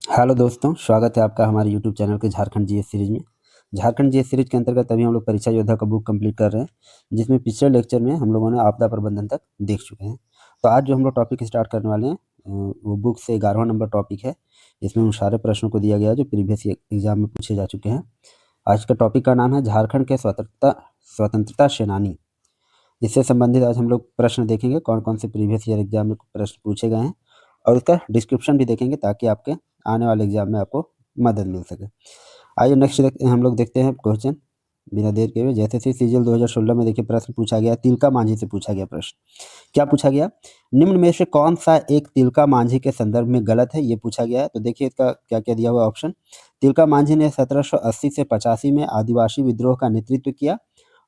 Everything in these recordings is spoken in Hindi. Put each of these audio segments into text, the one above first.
हेलो दोस्तों, स्वागत है आपका हमारे यूट्यूब चैनल के झारखंड जीएस सीरीज में। झारखंड जीएस सीरीज के अंतर्गत अभी हम लोग परीक्षा योद्धा का बुक कंप्लीट कर रहे हैं, जिसमें पिछले लेक्चर में हम लोगों ने आपदा प्रबंधन तक देख चुके हैं। तो आज जो हम लोग टॉपिक स्टार्ट करने वाले हैं वो बुक से 11वां नंबर टॉपिक है। इसमें उन सारे प्रश्नों को दिया गया है जो प्रीवियस एग्जाम में पूछे जा चुके हैं। आज का टॉपिक का नाम है झारखंड के स्वतंत्रता सेनानी। इससे संबंधित आज हम लोग प्रश्न देखेंगे, कौन कौन से प्रीवियस ईयर एग्जाम में प्रश्न पूछे गए हैं, और उसका डिस्क्रिप्शन भी देखेंगे ताकि आपके आने वाले एग्जाम में आपको मदद मिल सके। आइए नेक्स्ट हम लोग देखते हैं क्वेश्चन बिना देर के हुए। जैसे सीजीएल 2016 में देखिए प्रश्न पूछा गया, तिलका मांझी से पूछा गया प्रश्न। क्या पूछा गया? निम्न में से कौन सा एक तिलका मांझी के संदर्भ में गलत है, ये पूछा गया है। तो देखिए इसका क्या क्या दिया हुआ ऑप्शन। तिलका मांझी ने 1780 से 85 में आदिवासी विद्रोह का नेतृत्व किया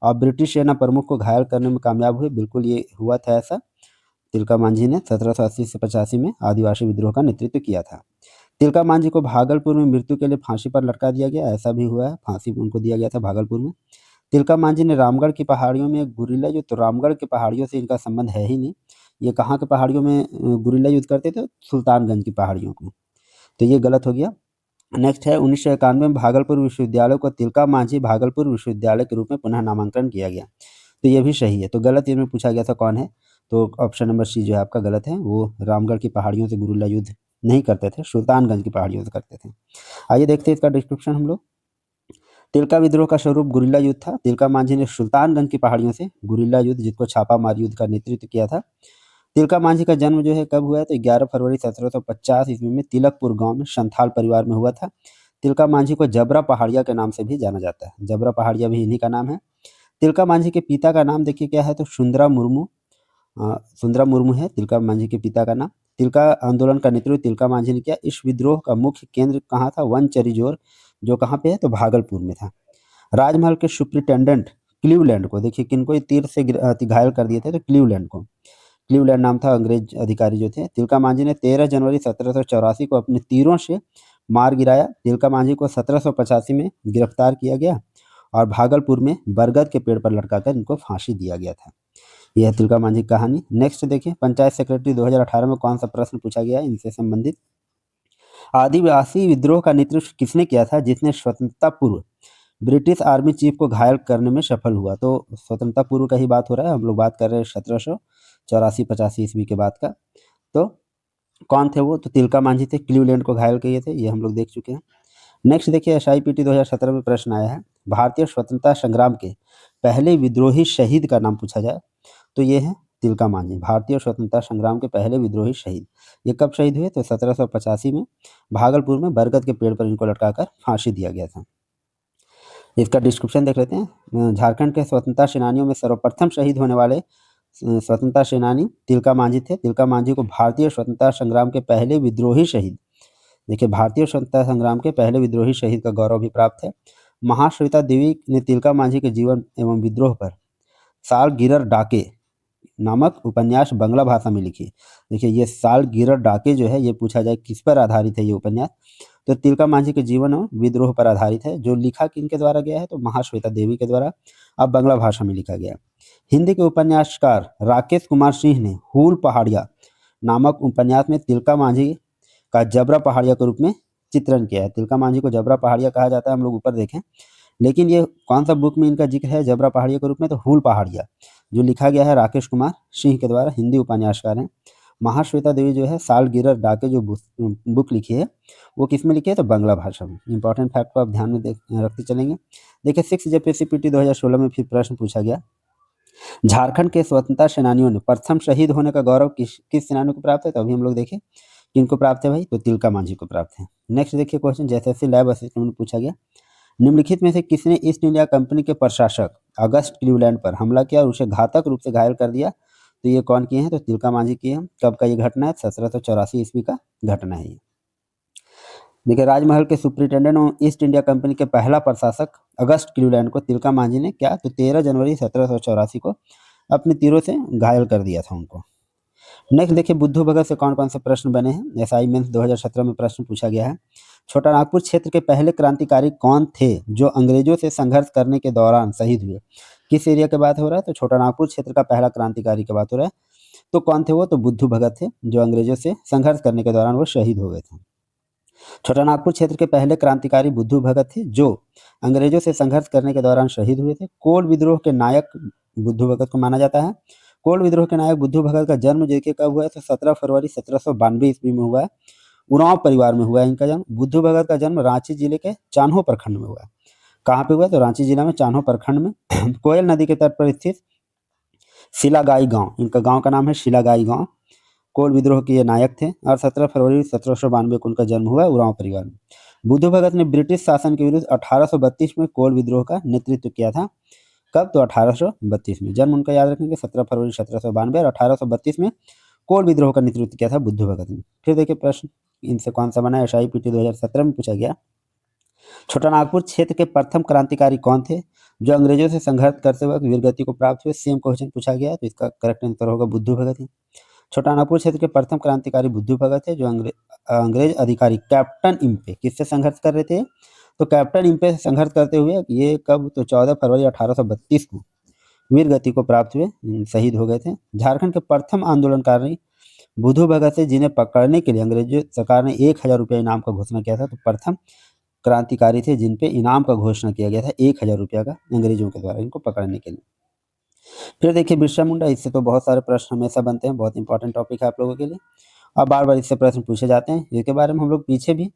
और ब्रिटिश सेना प्रमुख को घायल करने में कामयाब हुए। बिल्कुल ये हुआ था ऐसा। तिलका मांझी ने 1780 से 85 में आदिवासी विद्रोह का नेतृत्व किया था। तिलका मांझी को भागलपुर में मृत्यु के लिए फांसी पर लटका दिया गया, ऐसा भी हुआ है। फांसी उनको दिया गया था भागलपुर में। तिलका मांझी ने रामगढ़ की पहाड़ियों में एक गुरिल्ला युद्ध, तो रामगढ़ की पहाड़ियों से इनका संबंध है ही नहीं। ये कहाँ के पहाड़ियों में गुरिल्ला युद्ध करते थे? सुल्तानगंज की पहाड़ियों में। तो ये गलत हो गया। नेक्स्ट है 1991 में भागलपुर विश्वविद्यालय को तिलका मांझी भागलपुर विश्वविद्यालय के रूप में पुनः नामांकन किया गया, तो ये भी सही है। तो गलत इसमें पूछा गया था कौन है, तो ऑप्शन नंबर सी जो है आपका गलत है। वो रामगढ़ की पहाड़ियों से गुरिल्ला युद्ध नहीं करते थे, सुल्तानगंज की पहाड़ियों से करते थे। आइए देखते हैं इसका डिस्क्रिप्शन हम लोग। तिलका विद्रोह का स्वरूप गुरिल्ला युद्ध था। तिलका मांझी ने सुल्तानगंज की पहाड़ियों से गुरिल्ला युद्ध, जिसको छापा मार युद्ध का नेतृत्व किया था। तिलका मांझी का जन्म जो है कब हुआ है? तो 11 फरवरी 1750 ईस्वी में तिलकपुर गांव में संथाल परिवार में हुआ था। तिलका मांझी को जबरा पहाड़िया के नाम से भी जाना जाता है। जबरा पहाड़िया भी इन्हीं का नाम है। तिलका मांझी के पिता का नाम देखिए क्या है, तो सुंदरा मुर्मू। सुंदरा मुर्मू है तिलका मांझी के पिता का नाम। तिलका आंदोलन का नेतृत्व तिलका मांझी ने किया। इस विद्रोह का मुख्य केंद्र कहाँ था? वनचरीजोर, जो कहाँ पे है? तो भागलपुर में था। राजमहल के सुप्रिटेंडेंट क्लीवलैंड को, देखिए किनको ये तीर से घायल कर दिए थे, तो क्लीवलैंड को। क्लीवलैंड नाम था अंग्रेज अधिकारी जो थे। तिलका मांझी ने 13 जनवरी 1784 को अपने तीरों से मार गिराया। तिलका मांझी को 1785 में गिरफ्तार किया गया और भागलपुर में बरगद के पेड़ पर लटकाकर इनको फांसी दिया गया था। यह है तिलका मांझी की कहानी। नेक्स्ट देखिए, पंचायत सेक्रेटरी 2018 में कौन सा प्रश्न पूछा गया है इनसे संबंधित। आदिवासी विद्रोह का नेतृत्व किसने किया था जिसने स्वतंत्रता पूर्व ब्रिटिश आर्मी चीफ को घायल करने में सफल हुआ? तो स्वतंत्रता पूर्व का ही बात हो रहा है, हम लोग बात कर रहे हैं 1784-85 ईस्वी के बाद का। तो कौन थे वो? तो तिलका मांझी थे, क्लीवलैंड को घायल किए थे, ये हम लोग देख चुके हैं। नेक्स्ट देखिए, SIPT 2017 में प्रश्न आया है, भारतीय स्वतंत्रता संग्राम के पहले विद्रोही शहीद का नाम पूछा जाए, तो ये है तिलका मांझी। भारतीय स्वतंत्रता संग्राम के पहले विद्रोही शहीद, ये कब शहीद हुए? तो 1785 में भागलपुर में बरगद के पेड़ पर इनको लटकाकर फांसी दिया गया था। इसका डिस्क्रिप्शन देख लेते हैं। झारखंड के स्वतंत्रता सेनानियों में सर्वप्रथम शहीद होने वाले स्वतंत्रता सेनानी तिलका मांझी थे। तिलका मांझी को भारतीय स्वतंत्रता संग्राम के पहले विद्रोही शहीद, देखिए भारतीय स्वतंत्रता संग्राम के पहले विद्रोही शहीद का गौरव भी प्राप्त है। महाश्वेता देवी ने तिलका मांझी के जीवन एवं विद्रोह पर सालगिरह डाके नामक उपन्यास बांग्ला भाषा में लिखी। देखिए ये सालगिरह डाके जो है, ये पूछा जाए किस पर आधारित है ये उपन्यास, तो तिलका मांझी के जीवन और विद्रोह पर आधारित है। जो लिखा किनके द्वारा गया है? तो महाश्वेता देवी के द्वारा। अब बांग्ला भाषा में लिखा गया। हिंदी के उपन्यासकार राकेश कुमार सिंह ने हूल पहाड़िया नामक उपन्यास में तिलका मांझी का जबरा पहाड़िया के रूप में चित्रण किया है। तिलका मांझी को जबरा पहाड़िया कहा जाता है, हम लोग ऊपर देखें, लेकिन ये कौन सा बुक में इनका जिक्र है जबरा पहाड़िया के रूप में? तो हूल पहाड़िया, जो लिखा गया है राकेश कुमार सिंह के द्वारा, हिंदी उपन्यासकार हैं। महाश्वेता देवी जो है सालगिरह डाके जो बुक लिखी है, वो किस में लिखी है? तो बांग्ला भाषा में। इंपॉर्टेंट फैक्ट को आप ध्यान में रखते चलेंगे। देखिए 6 JPSC-PT 2016 में फिर प्रश्न पूछा गया, झारखंड के स्वतंत्रता सेनानियों ने प्रथम शहीद होने का गौरव किस किस सेनानी को प्राप्त है? तो अभी हम लोग देखें किनको प्राप्त है भाई, तो तिलका मांझी को प्राप्त है। नेक्स्ट देखिए क्वेश्चन, जैसे लैब असिस्टेंट में पूछा गया, निम्नलिखित में से किसने ईस्ट इंडिया कंपनी के प्रशासक अगस्त क्लीवलैंड पर हमला किया और उसे घातक रूप से घायल कर दिया? तो ये कौन किए हैं? तो तिलका मांझी किए हैं। कब का ये घटना है? 1784 ईस्वी का घटना है ये। देखिए राजमहल के सुप्रिंटेंडेंट और ईस्ट इंडिया कंपनी के पहला प्रशासक अगस्त क्लीवलैंड को तिलका मांझी ने क्या? तो 13 जनवरी 1784 को अपने तीरों से घायल कर दिया था उनको। नेक्स्ट देखिए, बुद्धू भगत से कौन कौन से प्रश्न बने हैं। SI मेंस 2017 में प्रश्न पूछा गया है, छोटा नागपुर क्षेत्र के पहले क्रांतिकारी कौन थे जो अंग्रेजों से संघर्ष करने के दौरान शहीद हुए? किस एरिया के बात हो रहा है? तो छोटा नागपुर क्षेत्र का पहला क्रांतिकारी की बात हो रहा है। तो कौन थे वो? तो बुद्धू भगत थे, जो अंग्रेजों से संघर्ष करने के दौरान वो शहीद हो गए थे। छोटा नागपुर क्षेत्र के पहले क्रांतिकारी बुद्धू भगत थे जो अंग्रेजों से संघर्ष करने के दौरान शहीद हुए थे। कोल विद्रोह के नायक बुद्धू भगत को माना जाता है। कोल विद्रोह के नायक बुद्धू भगत का जन्म देखिए कब हुआ है, तो 17 फरवरी 1792 ईस्वी में हुआ है। उरांव परिवार में हुआ है इनका जन्म। बुद्धू भगत का जन्म रांची जिले के चान्हो प्रखंड में हुआ है। कहाँ पे हुआ है, तो रांची जिला में चान्हो प्रखंड में कोयल नदी के तट पर स्थित शिलागाई गांव, इनका गांव का नाम है शिलागाई गांव। कोल विद्रोह के ये नायक थे और 17 फरवरी 1792 को उनका जन्म हुआ उरांव परिवार में। बुद्धू भगत ने ब्रिटिश शासन के विरुद्ध 1832 में कोल विद्रोह का नेतृत्व किया था। कब, तो 1832 में। जन्म उनका याद रखेंगे 17 फरवरी 1792 और 1832 में कोल विद्रोह का नेतृत्व किया था बुद्धू भगत ने। फिर देखिए प्रश्न इनसे कौन सा बना है, SIPT 2017 में पूछा गया। छोटा नागपुर क्षेत्र के प्रथम क्रांतिकारी कौन थे जो अंग्रेजों से संघर्ष करते वक्त वीरगति को प्राप्त हुए? सेम क्वेश्चन पूछा गया, तो इसका करेक्ट आंसर होगा बुद्धू भगत ही। छोटा नागपुर क्षेत्र के प्रथम क्रांतिकारी बुद्धू भगत है जो अंग्रेज अधिकारी कैप्टन इम्पे किससे संघर्ष कर रहे थे? तो कैप्टन इम्पे से संघर्ष करते हुए ये कब, तो 14 फरवरी 1832 को वीरगति को प्राप्त हुए, शहीद हो गए थे। झारखंड के प्रथम आंदोलनकारी बुद्धू भगत है जिन्हें पकड़ने के लिए अंग्रेज सरकार ने 1000 रुपये इनाम का घोषणा किया था। तो प्रथम क्रांतिकारी थे जिन पे इनाम का घोषणा किया गया था 1000 रुपया का अंग्रेजों के द्वारा इनको पकड़ने के लिए। फिर देखिए बिरसा मुंडा, इससे तो बहुत सारे प्रश्न हमेशा बनते हैं, बहुत इंपॉर्टेंट टॉपिक है आप लोगों के लिए और बार बार इससे प्रश्न पूछे जाते हैं। इसके बारे में हम लोग पीछे भी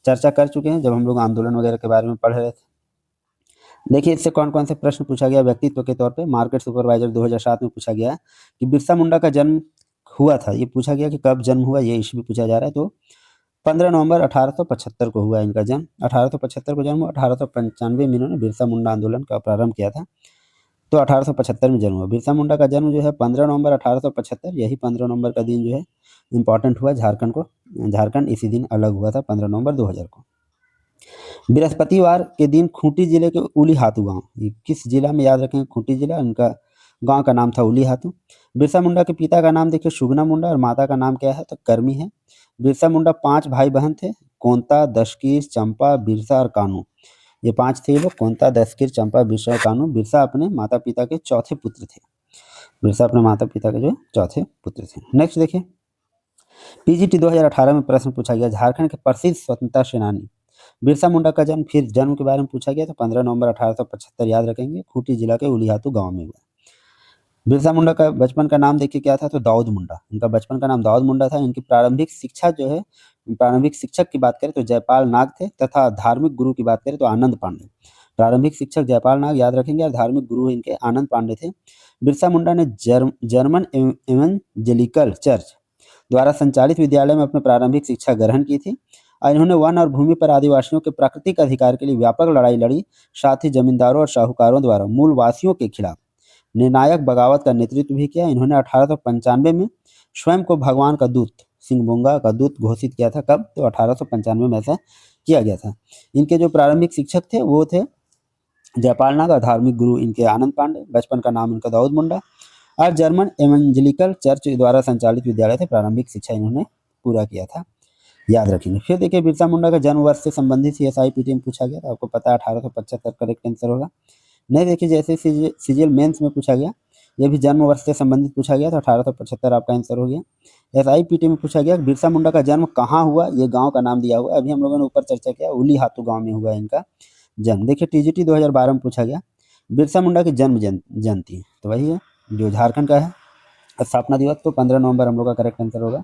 चर्चा कर चुके हैं जब हम लोग आंदोलन वगैरह के बारे में पढ़ रहे थे। देखिए इससे कौन कौन से प्रश्न पूछा गया व्यक्तित्व के तौर पे। मार्केट सुपरवाइजर 2007 में पूछा गया कि बिरसा मुंडा का जन्म हुआ था, ये पूछा गया कि कब जन्म हुआ, ये ईस्वी पूछा जा रहा है। तो 15 नवंबर 1875 को हुआ इनका जन्म। 1875 को जन्म हुआ। 1895 में इन्होंने बिरसा मुंडा आंदोलन का प्रारंभ किया था, तो 1875 में जन्म हुआ। बिरसा मुंडा का जन्म जो है 15 नवंबर 1875, यही 15 नवंबर का दिन जो है इम्पॉर्टेंट हुआ झारखंड को। झारखंड इसी दिन अलग हुआ था 15 नवंबर 2000 को। बृहस्पतिवार के दिन खूंटी जिले के उलीहातू गांव, ये किस जिला में, याद रखें खूंटी जिला, इनका गांव का नाम था उलीहातू। बिरसा मुंडा के पिता का नाम देखिए सुगना मुंडा और माता का नाम क्या है, तो कर्मी है। बिरसा मुंडा 5 भाई बहन थे, कोंता, दशकीर, चंपा, बिरसा और कानू। ये 5 थे ये लोग, कोंता, दशकीर, चंपा, बिरसा और कानू। बिरसा अपने माता पिता के चौथे पुत्र थे। बिरसा अपने माता पिता के जो चौथे पुत्र थे। नेक्स्ट देखिए PGT 2018 में प्रश्न पूछा गया झारखंड के प्रसिद्ध स्वतंत्रता सेनानी बिरसा मुंडा का जन्म, फिर जन्म के बारे में पूछा गया, तो 15 नवंबर 1875 याद रखेंगे, खूंटी जिला के उलीहातू गांव में हुआ। बिरसा मुंडा का बचपन का नाम देखिए क्या था, तो दाऊद मुंडा। इनका बचपन का नाम दाऊद मुंडा था। इनकी प्रारंभिक शिक्षा जो है, प्रारंभिक शिक्षक की बात करें तो जयपाल नाग थे तथा धार्मिक गुरु की बात करें तो आनंद पांडे। प्रारंभिक शिक्षक जयपाल नाग याद रखेंगे और धार्मिक गुरु इनके आनंद पांडे थे। बिरसा मुंडा ने जर्मन एवेंजेलिकल चर्च द्वारा संचालित विद्यालय में अपनी प्रारंभिक शिक्षा ग्रहण की थी और इन्होंने वन और भूमि पर आदिवासियों के प्राकृतिक अधिकार के लिए व्यापक लड़ाई लड़ी। साथ ही जमींदारों और साहूकारों द्वारा मूलवासियों के खिलाफ निर्णायक बगावत का नेतृत्व भी किया। इन्होंने 1895 में स्वयं को भगवान का दूत, सिंहभूंगा का दूत घोषित किया था। कब, तो 1895 में ऐसा किया गया था। इनके जो प्रारंभिक शिक्षक थे वो थे जयपाल नाग और धार्मिक गुरु इनके आनंद पांडे। बचपन का नाम इनका दाऊद मुंडा और जर्मन एवेंजेलिकल चर्च द्वारा संचालित विद्यालय थे। प्रारंभिक शिक्षा इन्होंने पूरा किया था, याद रखेंगे। फिर देखिए बिरसा मुंडा का जन्म वर्ष से संबंधित SIPT में पूछा गया, तो आपको पता है 1875 करेक्ट आंसर होगा। नहीं देखिए जैसे CGL मेंस में पूछा गया, ये भी जन्म वर्ष से संबंधित पूछा गया, तो 1875 आपका आंसर हो गया। SIPT में पूछा गया बिरसा मुंडा का जन्म कहाँ हुआ, ये गांव का नाम दिया हुआ है। अभी हम लोगों ने ऊपर चर्चा किया उलीहातू गांव में हुआ इनका जन्म। देखिए TGT 2012 में पूछा गया बिरसा मुंडा की जन्म जयंती, तो वही है जो झारखंड का है स्थापना दिवस, तो 15 नवंबर हम लोग का करेक्ट आंसर होगा।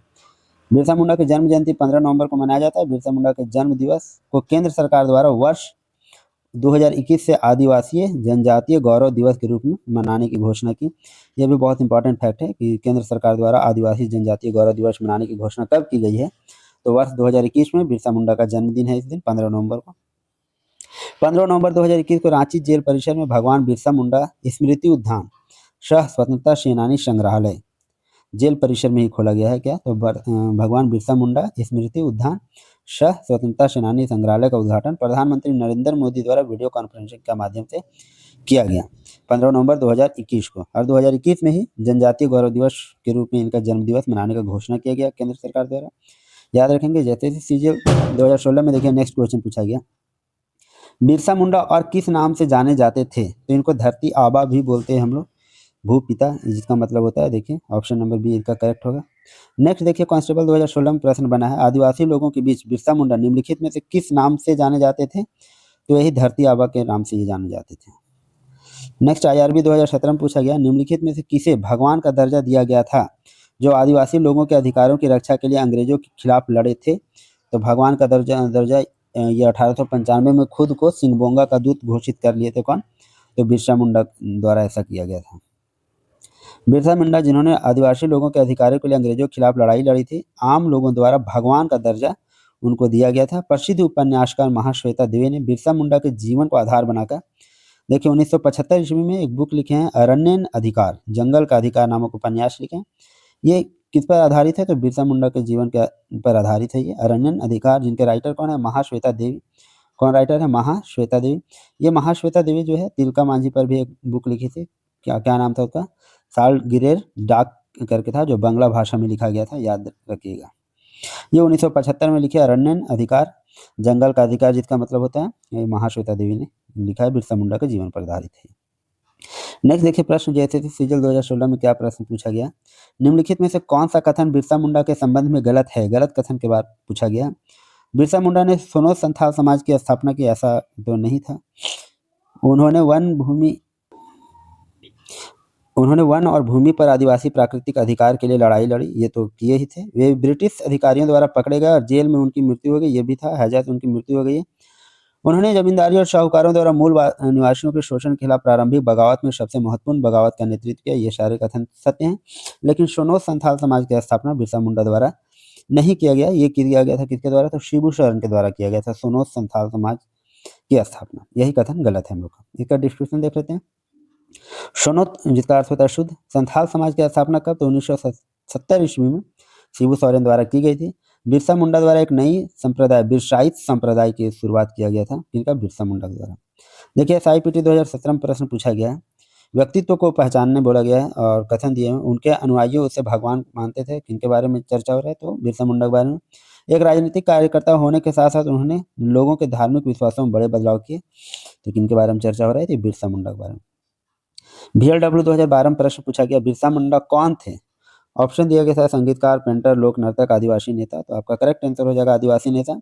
बिरसा मुंडा की जन्म जयंती 15 नवंबर को मनाया जाता है। बिरसा मुंडा के जन्म दिवस को केंद्र सरकार द्वारा वर्ष 2021 से आदिवासी जनजातीय गौरव दिवस के रूप में मनाने की घोषणा की। यह भी बहुत इंपॉर्टेंट फैक्ट है कि केंद्र सरकार द्वारा आदिवासी जनजातीय गौरव दिवस मनाने की घोषणा कब की गई है, तो वर्ष 2021 में बिरसा मुंडा का जन्मदिन है इस दिन 15 नवंबर को। 15 नवंबर 2021 को रांची जेल परिसर में भगवान बिरसा मुंडा स्मृति उद्यान सह स्वतंत्रता सेनानी संग्रहालय जेल परिसर में ही खोला गया है। क्या, तो भगवान बिरसा मुंडा स्मृति उद्यान सह स्वतंत्रता सेनानी संग्रहालय का उद्घाटन प्रधानमंत्री नरेंद्र मोदी द्वारा वीडियो कॉन्फ्रेंसिंग के माध्यम से किया गया 15 नवंबर 2021 को। और 2021 में ही जनजातीय गौरव दिवस के रूप में इनका जन्म दिवस मनाने का घोषणा किया गया केंद्र सरकार द्वारा, याद रखेंगे। जैसे CGL 2016 में देखिए नेक्स्ट क्वेश्चन पूछा गया बिरसा मुंडा और किस नाम से जाने जाते थे, तो इनको धरती आबा भी बोलते हैं हम लोग। भूपिता, जिसका मतलब होता है, देखिए ऑप्शन नंबर बी इनका करेक्ट होगा। नेक्स्ट देखिए कांस्टेबल 2016 में प्रश्न बना है, आदिवासी लोगों के बीच बिरसा मुंडा निम्नलिखित में से किस नाम से जाने जाते थे? तो यही धरती आबा के नाम से ये जाने जाते थे। नेक्स्ट आईआरबी 2017 में पूछा गया, निम्नलिखित में से किसे भगवान का दर्जा दिया गया था जो आदिवासी लोगों के अधिकारों की रक्षा के लिए अंग्रेजों के खिलाफ लड़े थे? तो भगवान का दर्जा ये 1895 में खुद को सिंगबोंगा का दूत घोषित कर लिए थे कौन? तो बिरसा मुंडा द्वारा ऐसा किया गया था। बिरसा मुंडा जिन्होंने आदिवासी लोगों के अधिकारों के लिए अंग्रेजों के खिलाफ लड़ाई लड़ी थी, आम लोगों द्वारा भगवान का दर्जा उनको दिया गया था। प्रसिद्ध उपन्यासकार महाश्वेता देवी ने बिरसा मुंडा के जीवन को आधार बनाकर देखिए 1975 ईस्वी में एक बुक लिखे हैं, अरण्यन अधिकार, जंगल का अधिकार नामक उपन्यास लिखे हैं। ये किस पर आधारित है? तो बिरसा मुंडा के जीवन के पर आधारित है ये अरण्यन अधिकार, जिनके राइटर कौन है? महाश्वेता देवी। कौन राइटर है? महाश्वेता देवी। ये महाश्वेता देवी जो है तिलका मांझी पर भी एक बुक लिखी थी, क्या क्या नाम था उसका? सालगिरेर डाक करके था, जो बांग्ला भाषा में लिखा गया था, याद रखिएगा। ये 1975 में लिखे अरण्यन अधिकार, जंगल का अधिकार, जिसका मतलब होता है, ये महाश्वेता देवी ने लिखा है, बिरसा मुंडा के जीवन पर आधारित है। नेक्स्ट देखिए प्रश्न जैसे थे सीजल 2016 में क्या प्रश्न पूछा गया, निम्नलिखित में से कौन सा कथन बिरसा मुंडा के संबंध में गलत है? गलत कथन के बाद पूछा गया। बिरसा मुंडा ने सोनो संथाल समाज की स्थापना की, ऐसा तो नहीं था। उन्होंने वन और भूमि पर आदिवासी प्राकृतिक अधिकार के लिए लड़ाई लड़ी, ये तो किए ही थे। वे ब्रिटिश अधिकारियों द्वारा पकड़े गए और जेल में उनकी मृत्यु हो गई, ये भी था, हैजा से उनकी मृत्यु हो गई है। उन्होंने जमींदारी और शाहूकारों द्वारा मूल निवासियों के शोषण के खिलाफ प्रारंभिक बगावत में सबसे महत्वपूर्ण बगावत का नेतृत्व किया, ये सारे कथन सत्य हैं। लेकिन सोनो संथाल समाज की स्थापना बिरसा मुंडा द्वारा नहीं किया गया, ये किया गया था किसके द्वारा? तो शिबू सोरेन के द्वारा किया गया था सोनो संथाल समाज की स्थापना, यही कथन गलत है हम लोग का। इसका डिस्क्रिप्शन देख लेते हैं। सोनोत जिसका अर्थ होता है शुद्ध, संथाल समाज की स्थापना कब? तो 1970 ईस्वी में शिबू सोरेन द्वारा की गई थी। बिरसा मुंडा द्वारा एक नई संप्रदाय बिरसाइत संप्रदाय की शुरुआत किया गया था, इनका बिरसा मुंडा द्वारा। देखिए SIPT 2017 में प्रश्न पूछा गया है, व्यक्तित्व को पहचानने बोला गया है और कथन दिए हैं, उनके अनुयायी उसे भगवान मानते थे, किनके बारे में चर्चा हो रहा है? तो बिरसा मुंडा के बारे में। एक राजनीतिक कार्यकर्ता होने के साथ साथ उन्होंने लोगों के धार्मिक विश्वासों में बड़े बदलाव किए, तो किनके बारे में चर्चा हो रहा है? तो बिरसा मुंडा के बारे में। VLW 2012 में प्रश्न पूछा गया, बिरसा मुंडा कौन थे? ऑप्शन दिया गया था, संगीतकार, पेंटर, लोक नर्तक, आदिवासी नेता। तो आपका करेक्ट आंसर हो जाएगा आदिवासी नेता।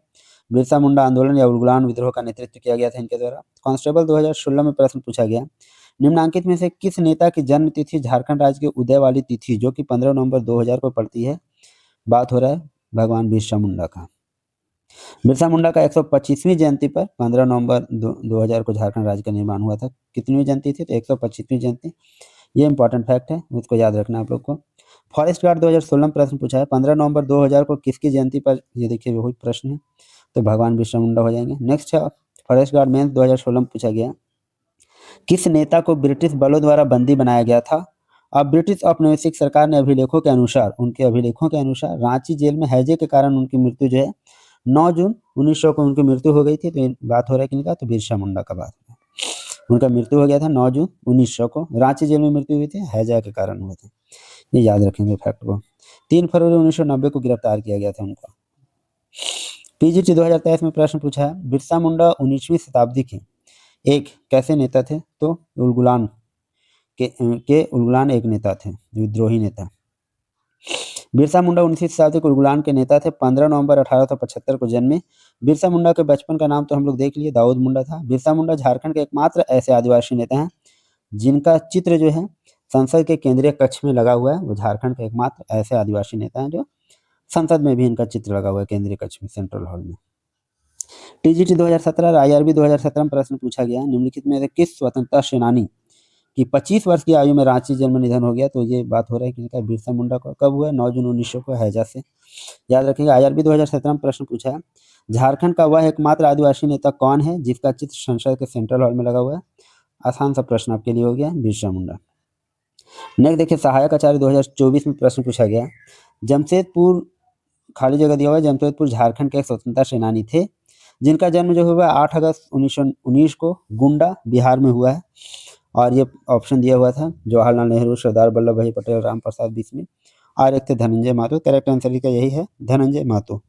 बिरसा मुंडा आंदोलन या उलगुलान विद्रोह का नेतृत्व किया गया था इनके द्वारा। कांस्टेबल 2016 में प्रश्न पूछा गया, निम्नांकित में से किस नेता की जन्म तिथि झारखंड राज्य की उदय वाली तिथि जो कि 15 नवंबर 2000 को पड़ती है? बात हो रहा है भगवान बिरसा मुंडा का। बिरसा मुंडा का 125वीं जयंती पर 15 नवंबर 2000 को झारखंड राज्य का निर्माण हुआ था। कितनी जयंती थी? तो 125वीं जयंती। ये इंपॉर्टेंट फैक्ट है, उसको याद रखना आप लोग को। फॉरेस्ट गार्ड 2016 में प्रश्न पूछा है, 15 नवंबर 2000 को किसकी जयंती पर? ये देखिए वही प्रश्न है, तो भगवान बिरसा मुंडा हो जाएंगे। नेक्स्ट है फॉरेस्ट गार्ड मेंस 2016 में पूछा गया, किस नेता को ब्रिटिश बलों द्वारा बंदी बनाया गया था? अब ब्रिटिश औपनिवेशिक सरकार ने उनके अभिलेखों के अनुसार रांची जेल में हैजे के कारण उनकी मृत्यु जो है 9 जून 1900 को उनकी मृत्यु हो गई थी। तो बात हो रहा है किनका? तो बिरसा मुंडा का बात हो रहा है। उनका मृत्यु हो गया था 9 जून 1900 को, रांची जेल में मृत्यु हुई थी, हैजा के कारण हुए थे, ये याद रखेंगे फैक्ट को। 3 फरवरी 1990 को गिरफ्तार किया गया था उनको। PGT 2023 में प्रश्न पूछा है, बिरसा मुंडा 19वीं शताब्दी के एक कैसे नेता थे? तो उलगुलान एक नेता थे, विद्रोही नेता। बिरसा मुंडा 19वीं शताब्दी के उलगुलान के नेता थे। 15 नवंबर 1875 को जन्मे। बिरसा मुंडा के बचपन का नाम तो हम लोग देख लिए, दाऊद मुंडा था। बिरसा मुंडा झारखंड के एकमात्र ऐसे आदिवासी नेता हैं जिनका चित्र जो है संसद के केंद्रीय कक्ष में लगा हुआ है। वो झारखंड के एकमात्र ऐसे आदिवासी नेता हैं जो संसद में भी इनका चित्र लगा हुआ है, केंद्रीय कक्ष में, सेंट्रल हॉल में। TGT 2017 और IRB 2017 में प्रश्न पूछा गया, निम्नलिखित में से किस स्वतंत्रता सेनानी की 25 वर्ष की आयु में रांची जेल में निधन हो गया? तो ये बात हो रहा है कि बिरसा मुंडा को कब हुआ? 9 जून 1900 को, हैजा से। याद रखिएगा। IRB 2017 में प्रश्न पूछा है, झारखंड का वह एकमात्र आदिवासी नेता कौन है जिसका चित्र संसद के सेंट्रल हॉल में लगा हुआ है? आसान सा प्रश्न आपके लिए हो गया, बिरसा मुंडा। नेक्स्ट देखिए सहायक आचार्य 2024 में प्रश्न पूछा गया, जमशेदपुर, खाली जगह दिया हुआ है, जमशेदपुर झारखंड के एक स्वतंत्रता सेनानी थे जिनका जन्म जो हुआ 8 अगस्त 1919 को गोंडा बिहार में हुआ है। और ये ऑप्शन दिया हुआ था जवाहरलाल नेहरू, सरदार वल्लभ भाई पटेल, राम प्रसाद बिस्मिल, और एक थे धनंजय महतो। करेक्ट आंसर का यही है, धनंजय महतो।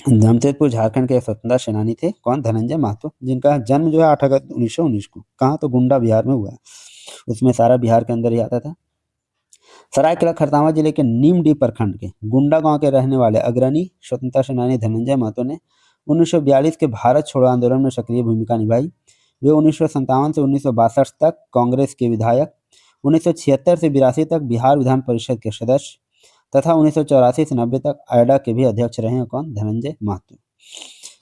जमशेदपुर झारखंड के स्वतंत्रता सेनानी थे कौन? धनंजय महतो, जिनका जन्म जो है 8 अगस्त 1919 को कहाँ? तो गोंडा बिहार में हुआ है। उसमें सारा बिहार के अंदर ही आता था। सरायकेला खरसावां जिले के नीमडी प्रखंड के गुंडा गांव के रहने वाले अग्रणी स्वतंत्रता सेनानी धनंजय महतो ने 1942 के भारत छोड़ो आंदोलन में सक्रिय भूमिका निभाई। वे 1957 से 1962 तक कांग्रेस के विधायक, 1976 से 82 तक बिहार विधान परिषद के सदस्य तथा 1984 से 90 तक आयडा के भी अध्यक्ष रहे हैं कौन? धनंजय महतो।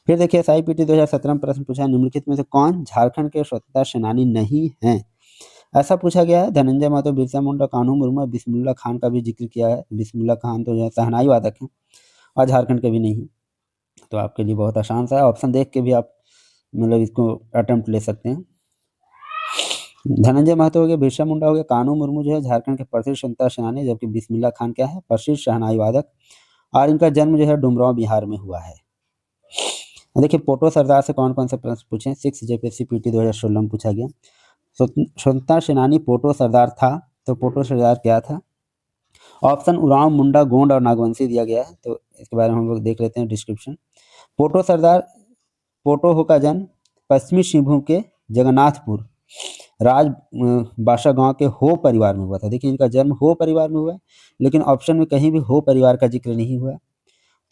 फिर देखिए SIPT 2017 में प्रश्न पूछा, निम्नलिखित में से कौन झारखंड के स्वतंत्रता सेनानी नहीं हैं? ऐसा पूछा गया है। धनंजय महतो, बिरसा मुंडा, कान्हू मुर्मू, बिस्मिल्लाह खान का भी जिक्र किया है। बिस्मिल्लाह खान तो जो है शहनाई वादक हैं और झारखंड के भी नहीं। तो आपके लिए बहुत आसान सा है, ऑप्शन देख के भी आप मतलब इसको अटेम्प्ट ले सकते हैं। धनंजय महतो हो गया, बिरसा मुंडा हो गया, कान्हू मुर्मू जो है झारखंड के प्रसिद्ध स्वतंत्रता सेनानी, जबकि बिस्मिल्लाह खान क्या है? प्रसिद्ध शहनाई वादक, और इनका जन्म जो है डुमरांव बिहार में हुआ है। देखिए पोटो सरदार से कौन कौन से प्रश्न पूछे? 6 JPSC PT 2016 में पूछा गया। स्वतंत्रता सेनानी पोटो सरदार था, तो पोटो सरदार क्या था? ऑप्शन उरांव, मुंडा, गोंड और नागवंशी दिया गया है, तो इसके बारे में हम लोग देख लेते हैं डिस्क्रिप्शन। पोटो सरदार पोटो का जन्म पश्चिमी सिंहभूम के जगन्नाथपुर राज बासा गांव के हो परिवार में हुआ था। देखिए इनका जन्म हो परिवार में हुआ है, लेकिन ऑप्शन में कहीं भी हो परिवार का जिक्र नहीं हुआ।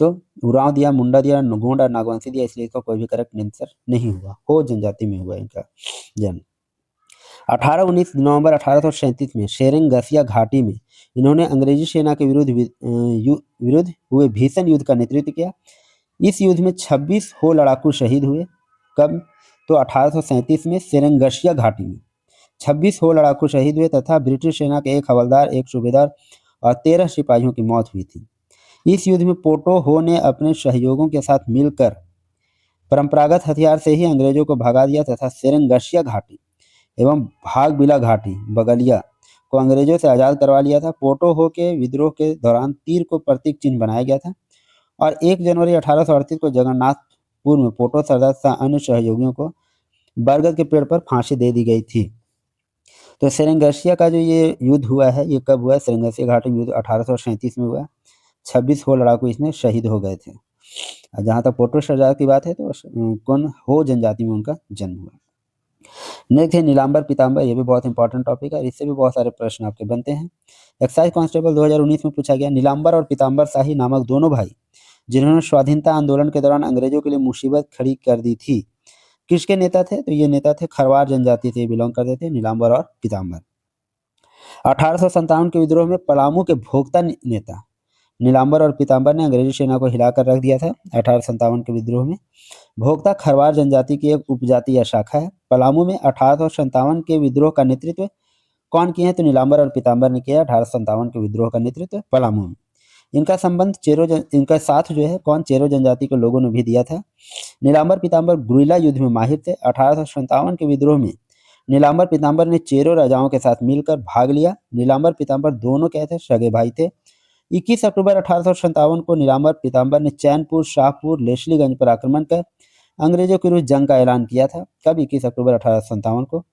तो उरांव दिया, मुंडा दिया, गोंड और नागवंशी दिया, इसलिए इसका कोई भी करेक्ट आंसर नहीं हुआ। हो जनजाति में हुआ इनका जन्म। 18-19 नवंबर 1837 में सेरेंगसिया घाटी में इन्होंने अंग्रेजी सेना के विरुद्ध हुए भीषण युद्ध का नेतृत्व किया। इस युद्ध में 26 हो लड़ाकू शहीद हुए। कब? तो 1837 में सेरेंगसिया घाटी में 26 हो लड़ाकू शहीद हुए तथा ब्रिटिश सेना के 1 हवलदार, 1 सूबेदार और 13 सिपाहियों की मौत हुई थी। इस युद्ध में पोटो हो ने अपने सहयोगियों के साथ मिलकर परंपरागत हथियार से ही अंग्रेजों को भगा दिया तथा सेरेंगसिया घाटी एवं भागबिला घाटी बगलिया को अंग्रेजों से आज़ाद करवा लिया था। पोटो हो के विद्रोह के दौरान तीर को प्रतीक चिन्ह बनाया गया था और 1 जनवरी 1838 को जगन्नाथपुर में पोटो सरदार तथा अन्य सहयोगियों को बरगद के पेड़ पर फांसी दे दी गई थी। तो सेरेंगसिया का जो ये युद्ध हुआ है, ये कब हुआ है? सेरेंगसिया घाटी में युद्ध 1837 में हुआ। 26 हो लड़ाकू इसमें शहीद हो गए थे। जहाँ तक पोटो सरदार की बात है तो कौन हो जनजाति में उनका जन्म हुआ। नेक्स्ट है नीलांबर पीताम्बर, ये भी बहुत इंपॉर्टेंट टॉपिक है, इससे भी बहुत सारे प्रश्न आपके बनते हैं। एक्साइज कांस्टेबल 2019 में पूछा गया, नीलांबर और पीताम्बर शाही नामक दोनों भाई जिन्होंने स्वाधीनता आंदोलन के दौरान अंग्रेजों के लिए मुसीबत खड़ी कर दी थी, किसके नेता थे? तो ये नेता थे खरवार जनजाति से बिलोंग करते थे, नीलांबर और पीताम्बर। 1857 के विद्रोह में पलामू के भोक्ता नेता नीलांबर और पीताम्बर ने अंग्रेजी सेना को हिलाकर रख दिया था। 1857 के विद्रोह में भोक्ता खरवार जनजाति की एक उपजाति या शाखा है। पलामू में 1857 के विद्रोह का नेतृत्व कौन किए हैं? तो नीलांबर और पीताम्बर ने किया 1857 के विद्रोह का नेतृत्व पलामू में। इनका संबंध इनका साथ जो है कौन? चेरो जनजाति के लोगों ने भी दिया था। नीलांबर पीताम्बर गुरिल्ला युद्ध में माहिर थे। 1857 के विद्रोह में नीलांबर पीताम्बर ने चेरो राजाओं के साथ मिलकर भाग लिया। नीलांबर पीताम्बर दोनों क्या थे? सगे भाई थे। 21 अक्टूबर 1857 को नीलांबर पीताम्बर ने चैनपुर, शाहपुर, लेस्लीगंज पर आक्रमण कर अंग्रेजों के विरुद्ध जंग का ऐलान किया था। कब? 21 अक्टूबर 1857 को।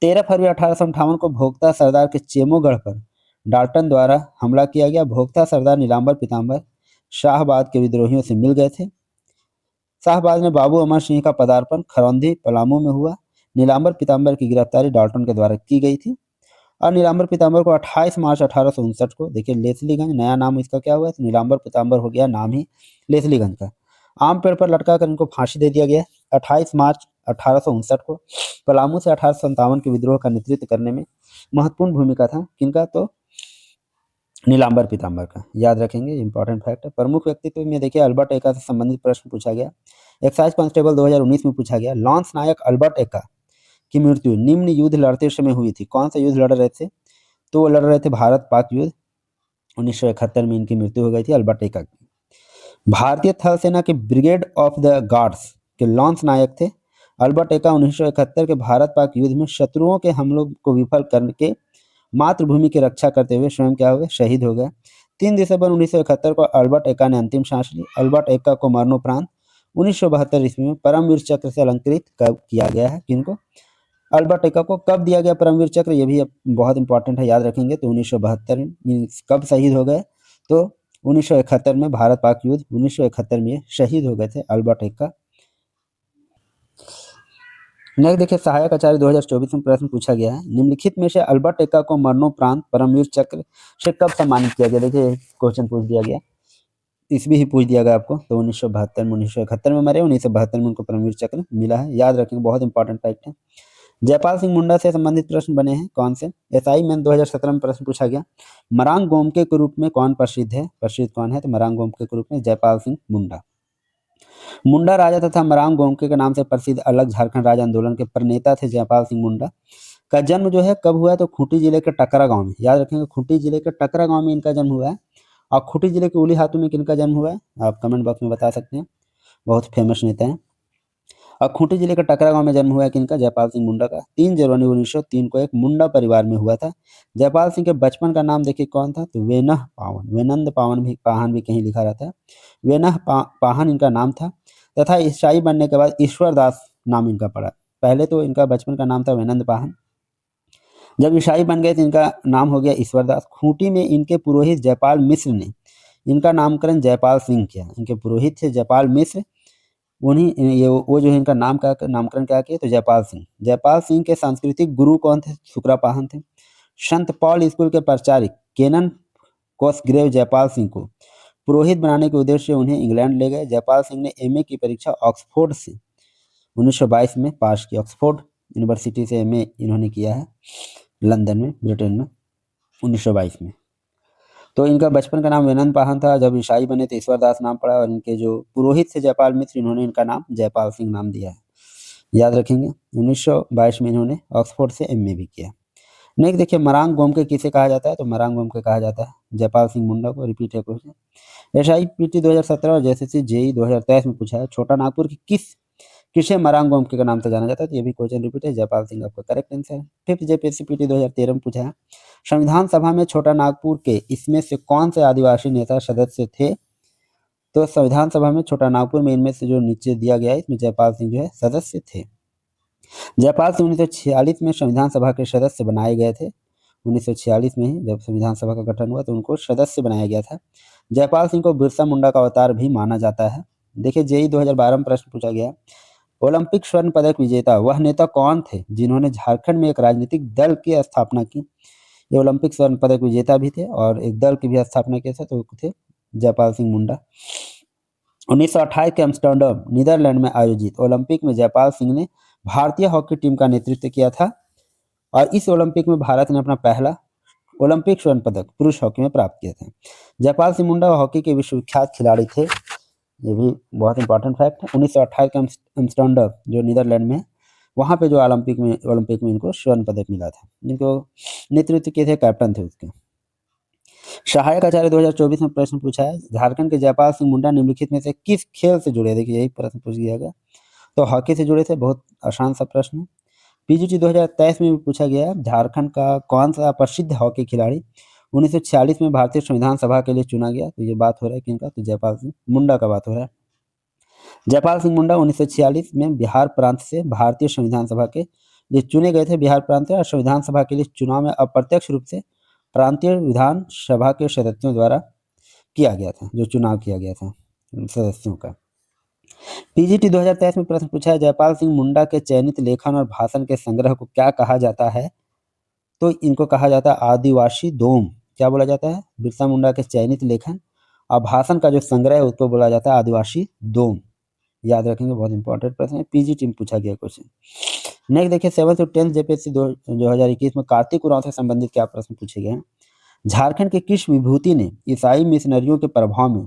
13 फरवरी 1858 को भोक्ता सरदार के चेमोगढ़ पर डाल्टन द्वारा हमला किया गया। भोक्ता सरदार नीलांबर पीताम्बर शाहबाद के विद्रोहियों से मिल गए थे। शाहबाद में बाबू अमर सिंह का पदार्पण खरौंधी पलामू में हुआ। नीलांबर पीताम्बर की गिरफ्तारी डाल्टन के द्वारा की गई थी और नीलांबर पीताम्बर को 28 मार्च 1859 को, देखिए लेस्लीगंज नया नाम इसका क्या हुआ? तो नीलांबर पीताम्बर हो गया नाम ही लेस्लीगंज का। आम पेड़ पर लटका कर इनको फांसी दे दिया गया 28 मार्च 1859 को। पलामू से 1857 के विद्रोह का नेतृत्व करने में महत्वपूर्ण भूमिका था किनका? तो नीलांबर पीताम्बर का, याद रखेंगे, इंपॉर्टेंट फैक्ट है। प्रमुख व्यक्तित्व में देखिए अल्बर्ट एक्का से संबंधित प्रश्न पूछा गया। एक्साइज कांस्टेबल 2019 में पूछा गया, लॉन्स नायक अल्बर्ट एक्का की मृत्यु निम्न युद्ध लड़ते समय हुई थी। कौन सा युद्ध लड़ रहे थे? तो वो लड़ रहे थे भारत पाक युद्ध। 1971 में इनकी मृत्यु हो गई थी अल्बर्ट एक्का की। भारतीय थल सेना के ब्रिगेड ऑफ द गार्ड्स के लॉन्स नायक थे अल्बर्ट एक्का। 1971 के भारत पाक युद्ध में शत्रुओं के हमलों को विफल करके मातृभूमि की रक्षा करते हुए स्वयं क्या हुए? शहीद हो गए। 3 दिसंबर 1971 को अल्बर्ट एक्का ने अंतिम सांस ली। अल्बर्ट एक्का को मरणोपरांत 1972 ईस्वी में परमवीर चक्र से अलंकृत कब किया गया है? किनको? अल्बर्ट एक्का को कब दिया गया परमवीर चक्र? ये भी बहुत इंपॉर्टेंट है, याद रखेंगे। तो 1972 में कब शहीद हो गए? तो 1971 में भारत पाक युद्ध, 1971 में ये शहीद हो गए थे अल्बर्ट एक्का। नेक्स्ट देखिए सहायक आचार्य 2024 में प्रश्न पूछा गया है, निम्नलिखित में से अल्बर्ट एक्का को मरणोपरांत परमवीर चक्र से कब सम्मानित किया गया। देखिए क्वेश्चन पूछ दिया गया, इसमें ही पूछ दिया गया आपको। तो 1972 में, 1971 में मरे, 1972 में उनको परमवीर चक्र मिला है, याद रखेंगे, बहुत इंपॉर्टेंट फैक्ट है। जयपाल सिंह मुंडा से संबंधित प्रश्न बने हैं कौन से। एसआई में 2017 में प्रश्न पूछा गया, मरांग गोमके के रूप में कौन प्रसिद्ध है, प्रसिद्ध कौन है, तो मरांग गोमके के रूप में जयपाल सिंह मुंडा। मुंडा राजा तथा मरांग गोमके के नाम से प्रसिद्ध अलग झारखंड राज्य आंदोलन के प्रणेता थे जयपाल सिंह मुंडा। का जन्म जो है कब हुआ है, तो खूंटी जिले के टकरा गांव में, याद रखेंगे खूंटी जिले के टकरा गांव में इनका जन्म हुआ है। और खूंटी जिले के उलीहातू में किनका जन्म हुआ है, आप कमेंट बॉक्स में बता सकते हैं, बहुत फेमस नेता हैं। और खूंटी जिले के टकरा गांव में जन्म हुआ है किनका, जयपाल सिंह मुंडा का। 3 जनवरी 1903 को एक मुंडा परिवार में हुआ था। जयपाल सिंह के बचपन का नाम देखिए कौन था, तो वेनह पावन, वेनंद पावन भी, पाहन भी कहीं लिखा रहता है, वेनह पाहन इनका नाम था। तथा ईसाई बनने के बाद ईश्वर दास नाम इनका पड़ा। पहले तो इनका बचपन का नाम था वेनंद पाहन, जब ईसाई बन गए तो इनका नाम हो गया ईश्वर दास। खूंटी में इनके पुरोहित जयपाल मिश्र ने इनका नामकरण जयपाल सिंह किया। इनके पुरोहित थे जयपाल मिश्र, उन्हीं ये वो जो है इनका नामकरण क्या किए, तो जयपाल सिंह। जयपाल सिंह के सांस्कृतिक गुरु कौन थे, शुक्रापाहन थे। संत पॉल स्कूल के प्राचार्य केनन कोसग्रेव जयपाल सिंह को पुरोहित बनाने के उद्देश्य से उन्हें इंग्लैंड ले गए। जयपाल सिंह ने एमए की परीक्षा ऑक्सफोर्ड से 1922 में पास की। ऑक्सफोर्ड यूनिवर्सिटी से एमए इन्होंने किया है, लंदन में, ब्रिटेन में, 1922 में। तो इनका बचपन का नाम वेनंद पाहन था, जब ईसाई बने तो ईश्वर दास नाम पड़ा, और इनके जो पुरोहित थे जयपाल मिश्र, इन्होंने इनका नाम जयपाल सिंह नाम दिया है, याद रखेंगे। 1922 में इन्होंने ऑक्सफोर्ड से एमए भी किया। नेक्स्ट देखिए मरांग गोमके किसे कहा जाता है, तो मरांग गोमके कहा जाता है जयपाल सिंह मुंडा को। रिपीट है क्वेश्चन, एसआईपीटी 2017 और जैसे जेई 2023 में पूछा है, छोटा नागपुर की किसे मरांग गोमके का नाम से जाना जाता है, तो ये भी क्वेश्चन रिपीट है, जयपाल सिंह आपका करेक्ट आंसर है। फिफ्थ जेपीएससी 2013 में पूछा है, संविधान सभा में छोटा नागपुर के इसमें से कौन से आदिवासी नेता सदस्य थे, तो संविधान सभा में छोटा नागपुर में इनमें से जो नीचे दिया गया है इसमें जयपाल सिंह जो है सदस्य थे। जयपाल सिंह 1946 में संविधान सभा के सदस्य बनाए गए थे। 1946 में ही जब संविधान सभा का गठन हुआ तो उनको सदस्य बनाया गया था। जयपाल सिंह को बिरसा मुंडा का अवतार भी माना जाता है। देखिए जेई 2012 में प्रश्न पूछा गया, ओलंपिक स्वर्ण पदक विजेता वह नेता कौन थे जिन्होंने झारखंड में एक राजनीतिक दल की स्थापना की। ये ओलंपिक स्वर्ण पदक विजेता भी थे और एक दल की भी स्थापना किया था, तो थे जयपाल सिंह मुंडा। 1928 के एम्स्टर्डम नीदरलैंड में आयोजित ओलंपिक में जयपाल सिंह ने भारतीय हॉकी टीम का नेतृत्व किया था, और इस ओलंपिक में भारत ने अपना पहला ओलंपिक स्वर्ण पदक पुरुष हॉकी में प्राप्त किया था। जयपाल सिंह मुंडा हॉकी के विश्वविख्यात खिलाड़ी थे, ये भी बहुत इंपॉर्टेंट फैक्ट है। 1928 का एम्स्टर्डम जो नीदरलैंड में, वहाँ पे जो ओलंपिक में इनको स्वर्ण पदक मिला था, जिनको नेतृत्व किए थे, कैप्टन थे उसके। सहायक आचार्य 2024 में प्रश्न पूछा है, झारखंड के जयपाल सिंह मुंडा निम्नलिखित में से किस खेल से जुड़े। देखिए यही प्रश्न पूछ दिया गया, तो हॉकी से जुड़े थे, बहुत आसान सा प्रश्न है। पीजीटी 2023 में भी पूछा गया है, झारखंड का कौन सा प्रसिद्ध हॉकी खिलाड़ी 1946 में भारतीय संविधान सभा के लिए चुना गया, तो ये बात हो रहा है किनका, तो जयपाल सिंह मुंडा का बात हो रहा है। जयपाल सिंह मुंडा 1946 में बिहार प्रांत से भारतीय संविधान सभा के लिए चुने गए थे। बिहार प्रांत से, और संविधान सभा के लिए चुनाव में अप्रत्यक्ष रूप से प्रांतीय विधान सभा के सदस्यों द्वारा किया गया था, जो चुनाव किया गया था सदस्यों का। पीजीटी 2023 में प्रश्न पूछा है, जयपाल सिंह मुंडा के चयनित लेखन और भाषण के संग्रह को क्या कहा जाता है, तो इनको कहा जाता है आदिवासी दोम। क्या बोला जाता है, बिरसा मुंडा के चयनित लेखन और भाषण का जो संग्रह है उसको बोला जाता है आदिवासी दोम, याद रखेंगे, बहुत इंपॉर्टेंट प्रश्न है, पीजीटी में पूछा गया क्वेश्चन। नेक्स्ट देखिए 7th से 10th जेपीएससी 2021 में कार्तिक उरांव से संबंधित क्या प्रश्न पूछे गए हैं। झारखंड के किस विभूति ने ईसाई मिशनरियों के प्रभाव में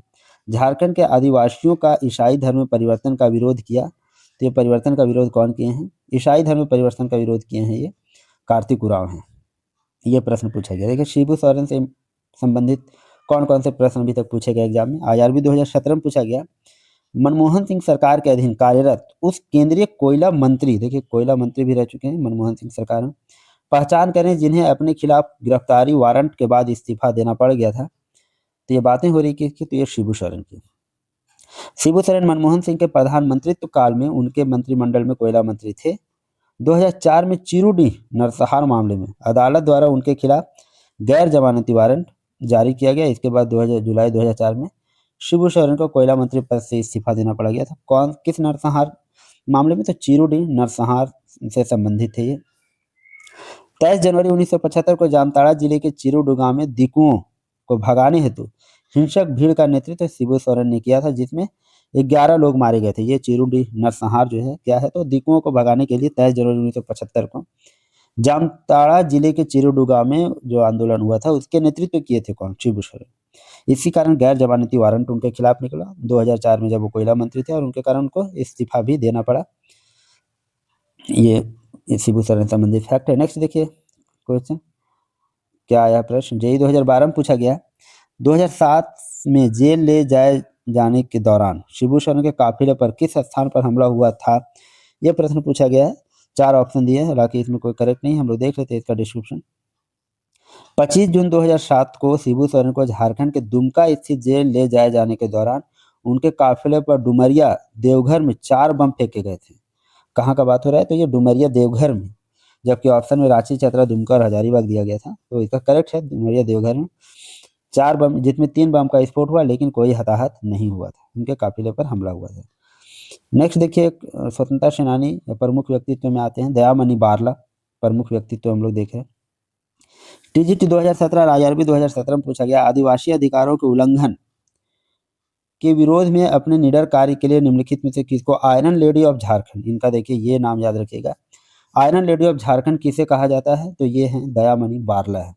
झारखंड के आदिवासियों का ईसाई धर्म में परिवर्तन का विरोध किया, तो ये परिवर्तन का विरोध कौन किए हैं, ईसाई धर्म में परिवर्तन का विरोध किए हैं ये कार्तिक उरांव हैं, ये प्रश्न पूछा गया। देखिए शिबू सोरेन से संबंधित कौन कौन से प्रश्न अभी तक पूछे गए एग्जाम में। आईआरबी 2017 में पूछा गया, मनमोहन सिंह सरकार के अधीन कार्यरत उस केंद्रीय कोयला मंत्री, देखिए कोयला मंत्री भी रह चुके हैं मनमोहन सिंह सरकार में, पहचान करें जिन्हें अपने खिलाफ गिरफ्तारी वारंट के बाद इस्तीफा देना पड़ गया था, तो ये बातें हो रही किसकी, तो ये शिबू सोरेन की। शिबू सोरेन मनमोहन सिंह के प्रधानमंत्रित्व काल में उनके मंत्रिमंडल में कोयला मंत्री थे। 2004 में चिरूडीह नरसंहार मामले में अदालत द्वारा उनके खिलाफ गैर जमानती वारंट जारी किया गया। इसके बाद जुलाई 2004 में शिबू सोरेन को कोयला मंत्री पद से इस्तीफा देना पड़ गया था। किस नरसंहार मामले में? तो चिरुडी नरसंहार से संबंधित है ये। 23 जनवरी 1975 को जामताड़ा जिले के चिरुडू गांव में दिकुओं को भगाने हेतु हिंसक भीड़ का नेतृत्व शिबू सोरेन ने किया था, जिसमें 11 लोग मारे गए थे। ये चिरुडी नरसंहार जो है क्या है? तो दिकुओं को भगाने के लिए 23 जनवरी 1975 को जामताड़ा जिले के चिरुडू गांव में जो आंदोलन हुआ था उसके नेतृत्व किए थे कौन? शिबू सोरेन। इसी कारण गैर जमानती वारंट उनके खिलाफ निकला 2004 में, जब वो कोयला मंत्री थे, और उनके कारण उनको इस्तीफा भी देना पड़ा। ये शिबू सोरेन संबंधित फैक्ट है। नेक्स्ट देखिए क्वेश्चन क्या आया प्रश्न, जेई 2012 में पूछा गया। 2007 में जेल ले जाने के दौरान शिबू सोरेन के काफिले पर किस स्थान पर हमला हुआ था? यह प्रश्न पूछा गया है। 4 ऑप्शन दिए हैं, हालांकि इसमें कोई करेक्ट नहीं। हम लोग देख लेते हैं इसका डिस्क्रिप्शन। 25 जून 2007 को शिबू सोरेन को झारखंड के दुमका स्थित जेल ले जाए जाने के दौरान उनके काफिले पर डुमरिया देवघर में 4 बम फेंके गए थे। कहाँ का बात हो रहा है? तो ये डुमरिया देवघर में, जबकि ऑप्शन में रांची, चतरा, दुमका और हजारीबाग दिया गया था। तो इसका करेक्ट है डुमरिया देवघर में 4 बम, जिसमें 3 बम का विस्फोट हुआ, लेकिन कोई हताहत नहीं हुआ था। उनके काफिले पर हमला हुआ था। नेक्स्ट देखिए स्वतंत्रता सेनानी या प्रमुख व्यक्तित्व में आते हैं दयामणि बारला। प्रमुख व्यक्तित्व हम लोग देखें। टीजीटी 2017 और आईआरबी 2017 में पूछा गया, आदिवासी अधिकारों के उल्लंघन के विरोध में अपने निडर कार्य के लिए निम्नलिखित में से किसको आयरन लेडी ऑफ झारखंड, इनका देखिए ये नाम याद रखिएगा। आयरन लेडी ऑफ झारखंड किसे कहा जाता है? तो ये है दयामणि बारला है।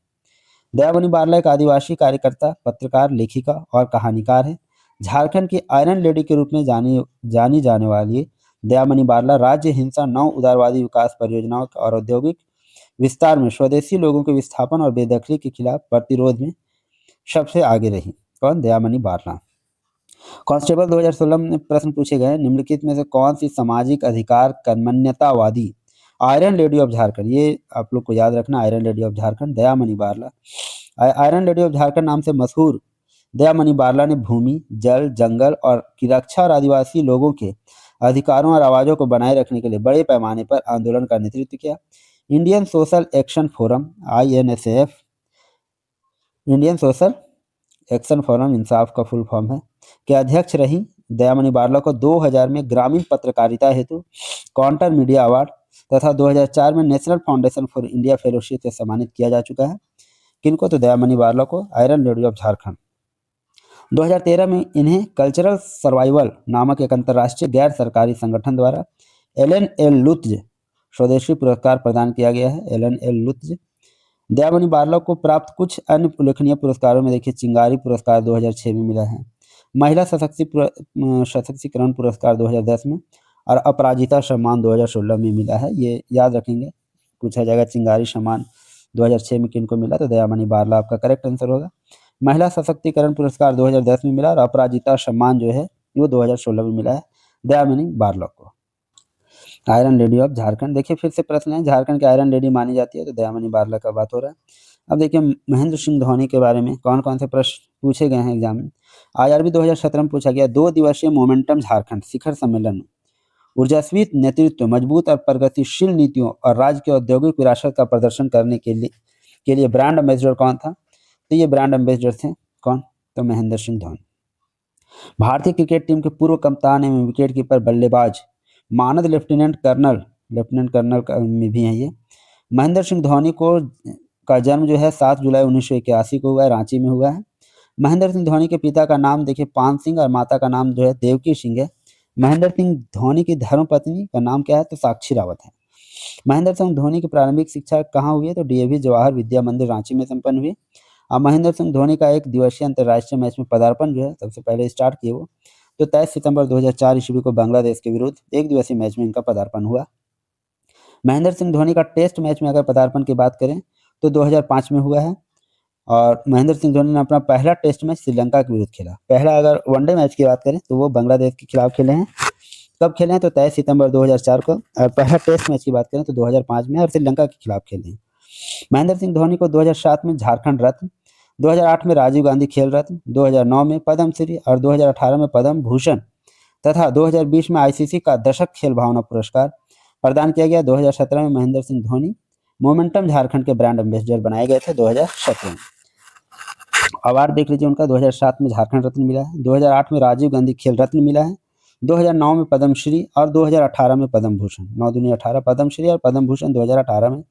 दयामणि बारला एक आदिवासी कार्यकर्ता, पत्रकार, लेखिका और कहानीकार है। झारखंड की आयरन लेडी के रूप में जानी जाने वाली दयामणि बारला राज्य हिंसा, 9 उदारवादी विकास परियोजनाओं और औद्योगिक विस्तार में स्वदेशी लोगों के विस्थापन और बेदखली के खिलाफ प्रतिरोध में सबसे आगे रही। कौन? दयामणि बारला। कांस्टेबल 2016 में प्रश्न पूछे गए, निम्नलिखित में से कौन सी सामाजिक अधिकार कर्मण्यतावादी आयरन लेडी ऑफ झारखंड, ये आप लोग को याद रखना, iron lady of Jharkhand Dayamani Barla. Iron lady of Jharkhand नाम से मशहूर दयामणि बारला ने भूमि, जल, जंगल और की रक्षा और आदिवासी लोगों के अधिकारों और आवाज़ों को बनाए रखने के लिए बड़े पैमाने पर आंदोलन का नेतृत्व किया। Indian social action forum INSF, Indian social action forum Insaf का फुल फॉर्म है, के अध्यक्ष रही। दयामणि बारला को 2000 में ग्रामीण पत्रकारिता हेतु काउंटर मीडिया अवार्ड तथा 2004 में national foundation for India fellowship से सम्मानित किया जा चुका है। किनको? तो दयामणि बारला को, आयरन लेडी ऑफ झारखंड। 2013 में इन्हें कल्चरल सर्वाइवल नामक एक अंतर्राष्ट्रीय गैर सरकारी संगठन द्वारा एलन एल लुत्ज स्वदेशी पुरस्कार प्रदान किया गया है। Alan L Lutz. Dayamani Barla को प्राप्त कुछ अन्य उल्लेखनीय पुरस्कारों में देखिए, चिंगारी पुरस्कार 2006 में मिला है, महिला सशक्तिकरण पुरस्कार 2010 में और अपराजिता सम्मान 2016 में मिला है। ये याद रखेंगे, पूछा जाएगा चिंगारी सम्मान 2006 में किनको मिला? तो दयामणि बारला आपका करेक्ट आंसर होगा। महिला सशक्तिकरण पुरस्कार 2010 में मिला और अपराजिता सम्मान जो है वो 2016 में मिला है दयामणि बारला को। Iron lady of Jharkhand. देखिए फिर से प्रश्न है, झारखंड की आयरन लेडी मानी जाती है, तो दयामणि बारला का बात हो रहा है। अब देखिए महेंद्र सिंह धोनी के बारे में कौन कौन से प्रश्न पूछे गए हैं एग्जाम में। आईआरबी 2017 में पूछा गया, 2 दिवसीय मोमेंटम झारखंड शिखर सम्मेलन में ऊर्जास्वित नेतृत्व, मजबूत और प्रगतिशील नीतियों और राज्य की औद्योगिक विरासत का प्रदर्शन करने के लिए ब्रांड एम्बेसडर कौन था? तो ये ब्रांड एम्बेसडर थे कौन? तो महेंद्र सिंह धोनी। भारतीय क्रिकेट टीम के पूर्व कप्तान एवं विकेट कीपर, बल्लेबाज, मानद लेफ्टिनेंट कर्नल में भी हैं ये। महेंद्र सिंह धोनी का जन्म जो है 7 जुलाई 1981 को हुआ है, रांची में हुआ है। महेंद्र सिंह धोनी के पिता का नाम देखिए पान सिंह और माता का नाम जो है देवकी सिंह है। महेंद्र सिंह धोनी की धर्मपत्नी का नाम क्या है? तो साक्षी रावत है। महेंद्र सिंह धोनी की प्रारंभिक शिक्षा कहाँ हुई है? तो DAV जवाहर विद्या मंदिर रांची में संपन्न हुई। अब महेंद्र सिंह धोनी का 1 दिवसीय अंतर्राष्ट्रीय मैच में पदार्पण जो है सबसे पहले स्टार्ट किए वो, तो 23 सितंबर 2004 ईस्वी को बांग्लादेश के विरुद्ध 1 दिवसीय मैच में इनका पदार्पण हुआ। महेंद्र सिंह धोनी का टेस्ट मैच में अगर पदार्पण की बात करें तो 2005 में हुआ है, और महेंद्र सिंह धोनी ने अपना पहला टेस्ट मैच श्रीलंका के विरुद्ध खेला। पहला अगर वनडे मैच की बात करें तो वो बांग्लादेश के खिलाफ खेले हैं। कब खेले हैं? तो 23 सितंबर 2004 को। और पहला टेस्ट मैच की बात करें तो 2005 में और श्रीलंका के खिलाफ खेले हैं। महेंद्र सिंह धोनी को 2007 में झारखंड रत्न, 2008 में राजीव गांधी खेल रत्न, 2009 में पद्मश्री और 2018 में पद्म भूषण तथा 2020 में ICC का दशक खेल भावना पुरस्कार प्रदान किया गया। 2017 में महेंद्र सिंह धोनी मोमेंटम झारखंड के ब्रांड एम्बेसडर बनाए गए थे 2017 में। अवार्ड देख लीजिए उनका 2007 में झारखंड रत्न मिला है, 2008 में राजीव गांधी खेल रत्न मिला है, 2009 में पद्मश्री और 2018 में पद्म भूषण। 9 दूनी 18 पद्मश्री और पद्म भूषण 2018 में।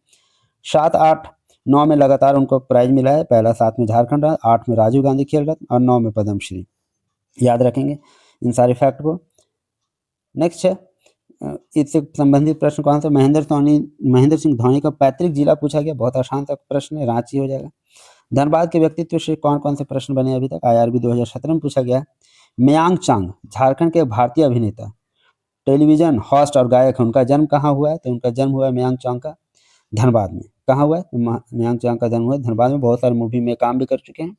7, 8, 9 में लगातार उनको प्राइज मिला है। पहला 7 में झारखंड रत्न, 8 में राजीव गांधी खेल रत्न और 9 में पद्मश्री। याद रखेंगे इन सारे फैक्ट को। नेक्स्ट है इससे संबंधित प्रश्न कौन सा, महेंद्र सिंह धोनी का पैतृक जिला पूछा गया। बहुत आसान सा प्रश्न है, रांची हो जाएगा। धनबाद के व्यक्तित्व से कौन कौन से प्रश्न बने अभी तक, IRB 2017 में पूछा गया है। मयांक चांग झारखंड के भारतीय अभिनेता, टेलीविजन होस्ट और गायक हैं। उनका जन्म कहाँ हुआ है, तो उनका जन्म हुआ है मयांक चांग का धनबाद में। कहाँ हुआ है, मयांक चांग का जन्म हुआ है धनबाद में। बहुत सारी मूवी में काम भी कर चुके हैं।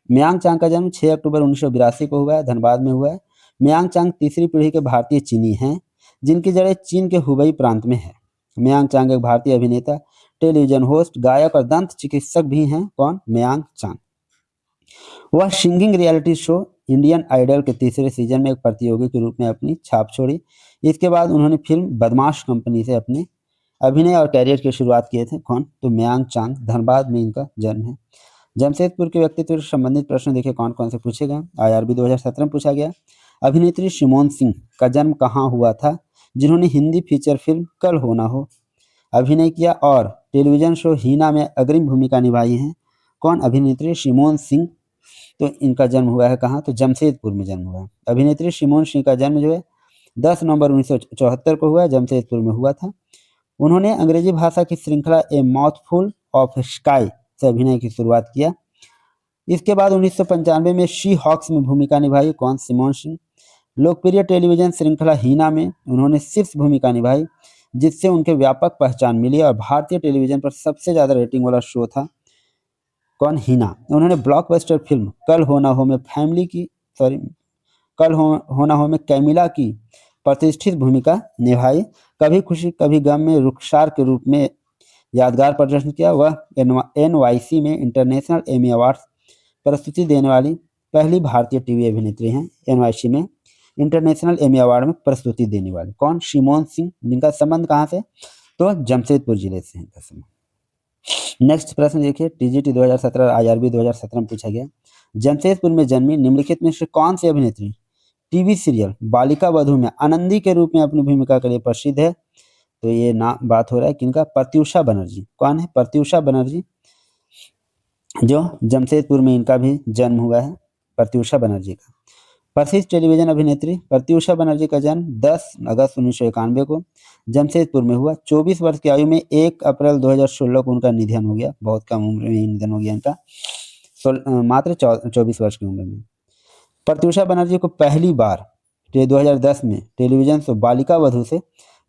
मयांक चांग का जन्म 6 अक्टूबर 1982 को हुआ है, धनबाद में हुआ है। मयांक चांग तीसरी पीढ़ी के भारतीय चीनी हैं जिनकी जड़ें चीन के हुबई प्रांत में है। मयांक चांग एक भारतीय अभिनेता, टेलीविजन होस्ट, गायक और दंत चिकित्सक भी हैं। कौन, मयांक चांग। वह singing reality show Indian Idol के तीसरे सीजन में एक प्रतियोगी के रूप में अपनी छाप छोड़ी। इसके बाद उन्होंने फिल्म बदमाश कंपनी से अपने अभिनय और कैरियर की शुरुआत किए थे। कौन, तो मयांक चांग। धनबाद में इनका जन्म है। जमशेदपुर के व्यक्तित्व से संबंधित प्रश्न देखिए कौन कौन से पूछे गए। IRB 2017 में पूछा गया। अभिनेत्री शिमोन सिंह का जन्म कहाँ हुआ था, जिन्होंने हिंदी फीचर फिल्म कल हो ना हो अभिनय किया और टेलीविजन शो हीना में अग्रिम भूमिका निभाई हैं। कौन, अभिनेत्री शिमोन सिंह। तो इनका जन्म हुआ है कहाँ, तो जमशेदपुर में जन्म हुआ है। अभिनेत्री शिमोन सिंह का जन्म जो है 10 नवंबर 1974 को हुआ है, जमशेदपुर में हुआ था। उन्होंने अंग्रेजी भाषा की श्रृंखला ए माउथफुल ऑफ स्काई से अभिनय की शुरुआत किया। इसके बाद 1995 में शी हॉक्स में भूमिका निभाई। कौन, शिमोन सिंह। लोकप्रिय टेलीविजन श्रृंखला हीना में उन्होंने शीर्ष भूमिका निभाई, जिससे उनके व्यापक पहचान मिली और भारतीय टेलीविजन पर सबसे ज़्यादा रेटिंग वाला शो था। कौन, हीना। उन्होंने ब्लॉकबस्टर फिल्म कल हो ना हो में होना हो में कैमिला की प्रतिष्ठित भूमिका निभाई। कभी खुशी कभी गम में रुखसार के रूप में यादगार प्रदर्शन किया। वह NYC में इंटरनेशनल एमी अवार्ड्स प्रस्तुति देने वाली पहली भारतीय टीवी अभिनेत्री हैं। NYC में इंटरनेशनल एमी अवार्ड में प्रस्तुति देने वाली। कौन, शिमोन सिंह, जिनका संबंध कहाँ से, तो जमशेदपुर जिले से इनका संबंध। नेक्स्ट प्रश्न देखिए, TGT 2017 IRB 2017 में पूछा गया। जमशेदपुर में जन्मी निम्नलिखित में से कौन सी अभिनेत्री टीवी सीरियल बालिका वधू में आनंदी के रूप में अपनी भूमिका के लिए प्रसिद्ध है, तो ये बात हो रहा है किनका, प्रत्यूषा बनर्जी। कौन है, प्रत्यूषा बनर्जी, जो जमशेदपुर में इनका भी जन्म हुआ है, प्रत्यूषा बनर्जी का। प्रसिद्ध टेलीविजन अभिनेत्री प्रत्यूषा बनर्जी का जन्म 10 अगस्त 1991 को जमशेदपुर में हुआ। 24 वर्ष की आयु में 1 अप्रैल 2016 को उनका निधन हो गया। बहुत कम उम्र में निधन हो गया इनका, मात्र 24 वर्ष की उम्र में। प्रत्यूषा बनर्जी को पहली बार 2010 में टेलीविजन शो बालिका वधू से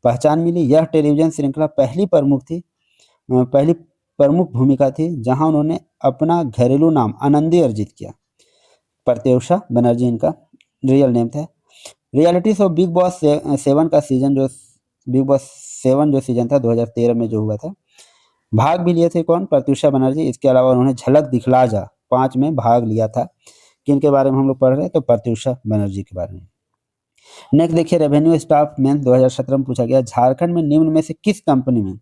पहचान मिली। यह टेलीविजन श्रृंखला पहली प्रमुख भूमिका थी जहां उन्होंने अपना घरेलू नाम आनंदी अर्जित किया। प्रत्यूषा बनर्जी इनका रियल नेम था। रियलिटी शो बिग बॉस 7 का सीजन जो बिग बॉस 7 जो सीजन था 2013 में जो हुआ था, भाग भी लिए थे। कौन, प्रत्यूषा बनर्जी। इसके अलावा उन्होंने झलक दिखला जा 5 में भाग लिया था। किनके बारे में हम लोग पढ़ रहे हैं, तो प्रत्यूषा बनर्जी के बारे में। नेक्स्ट देखिए, रेवेन्यू स्टाफ मेंस 2017 में पूछा गया। झारखंड में निम्न में से किस कंपनी में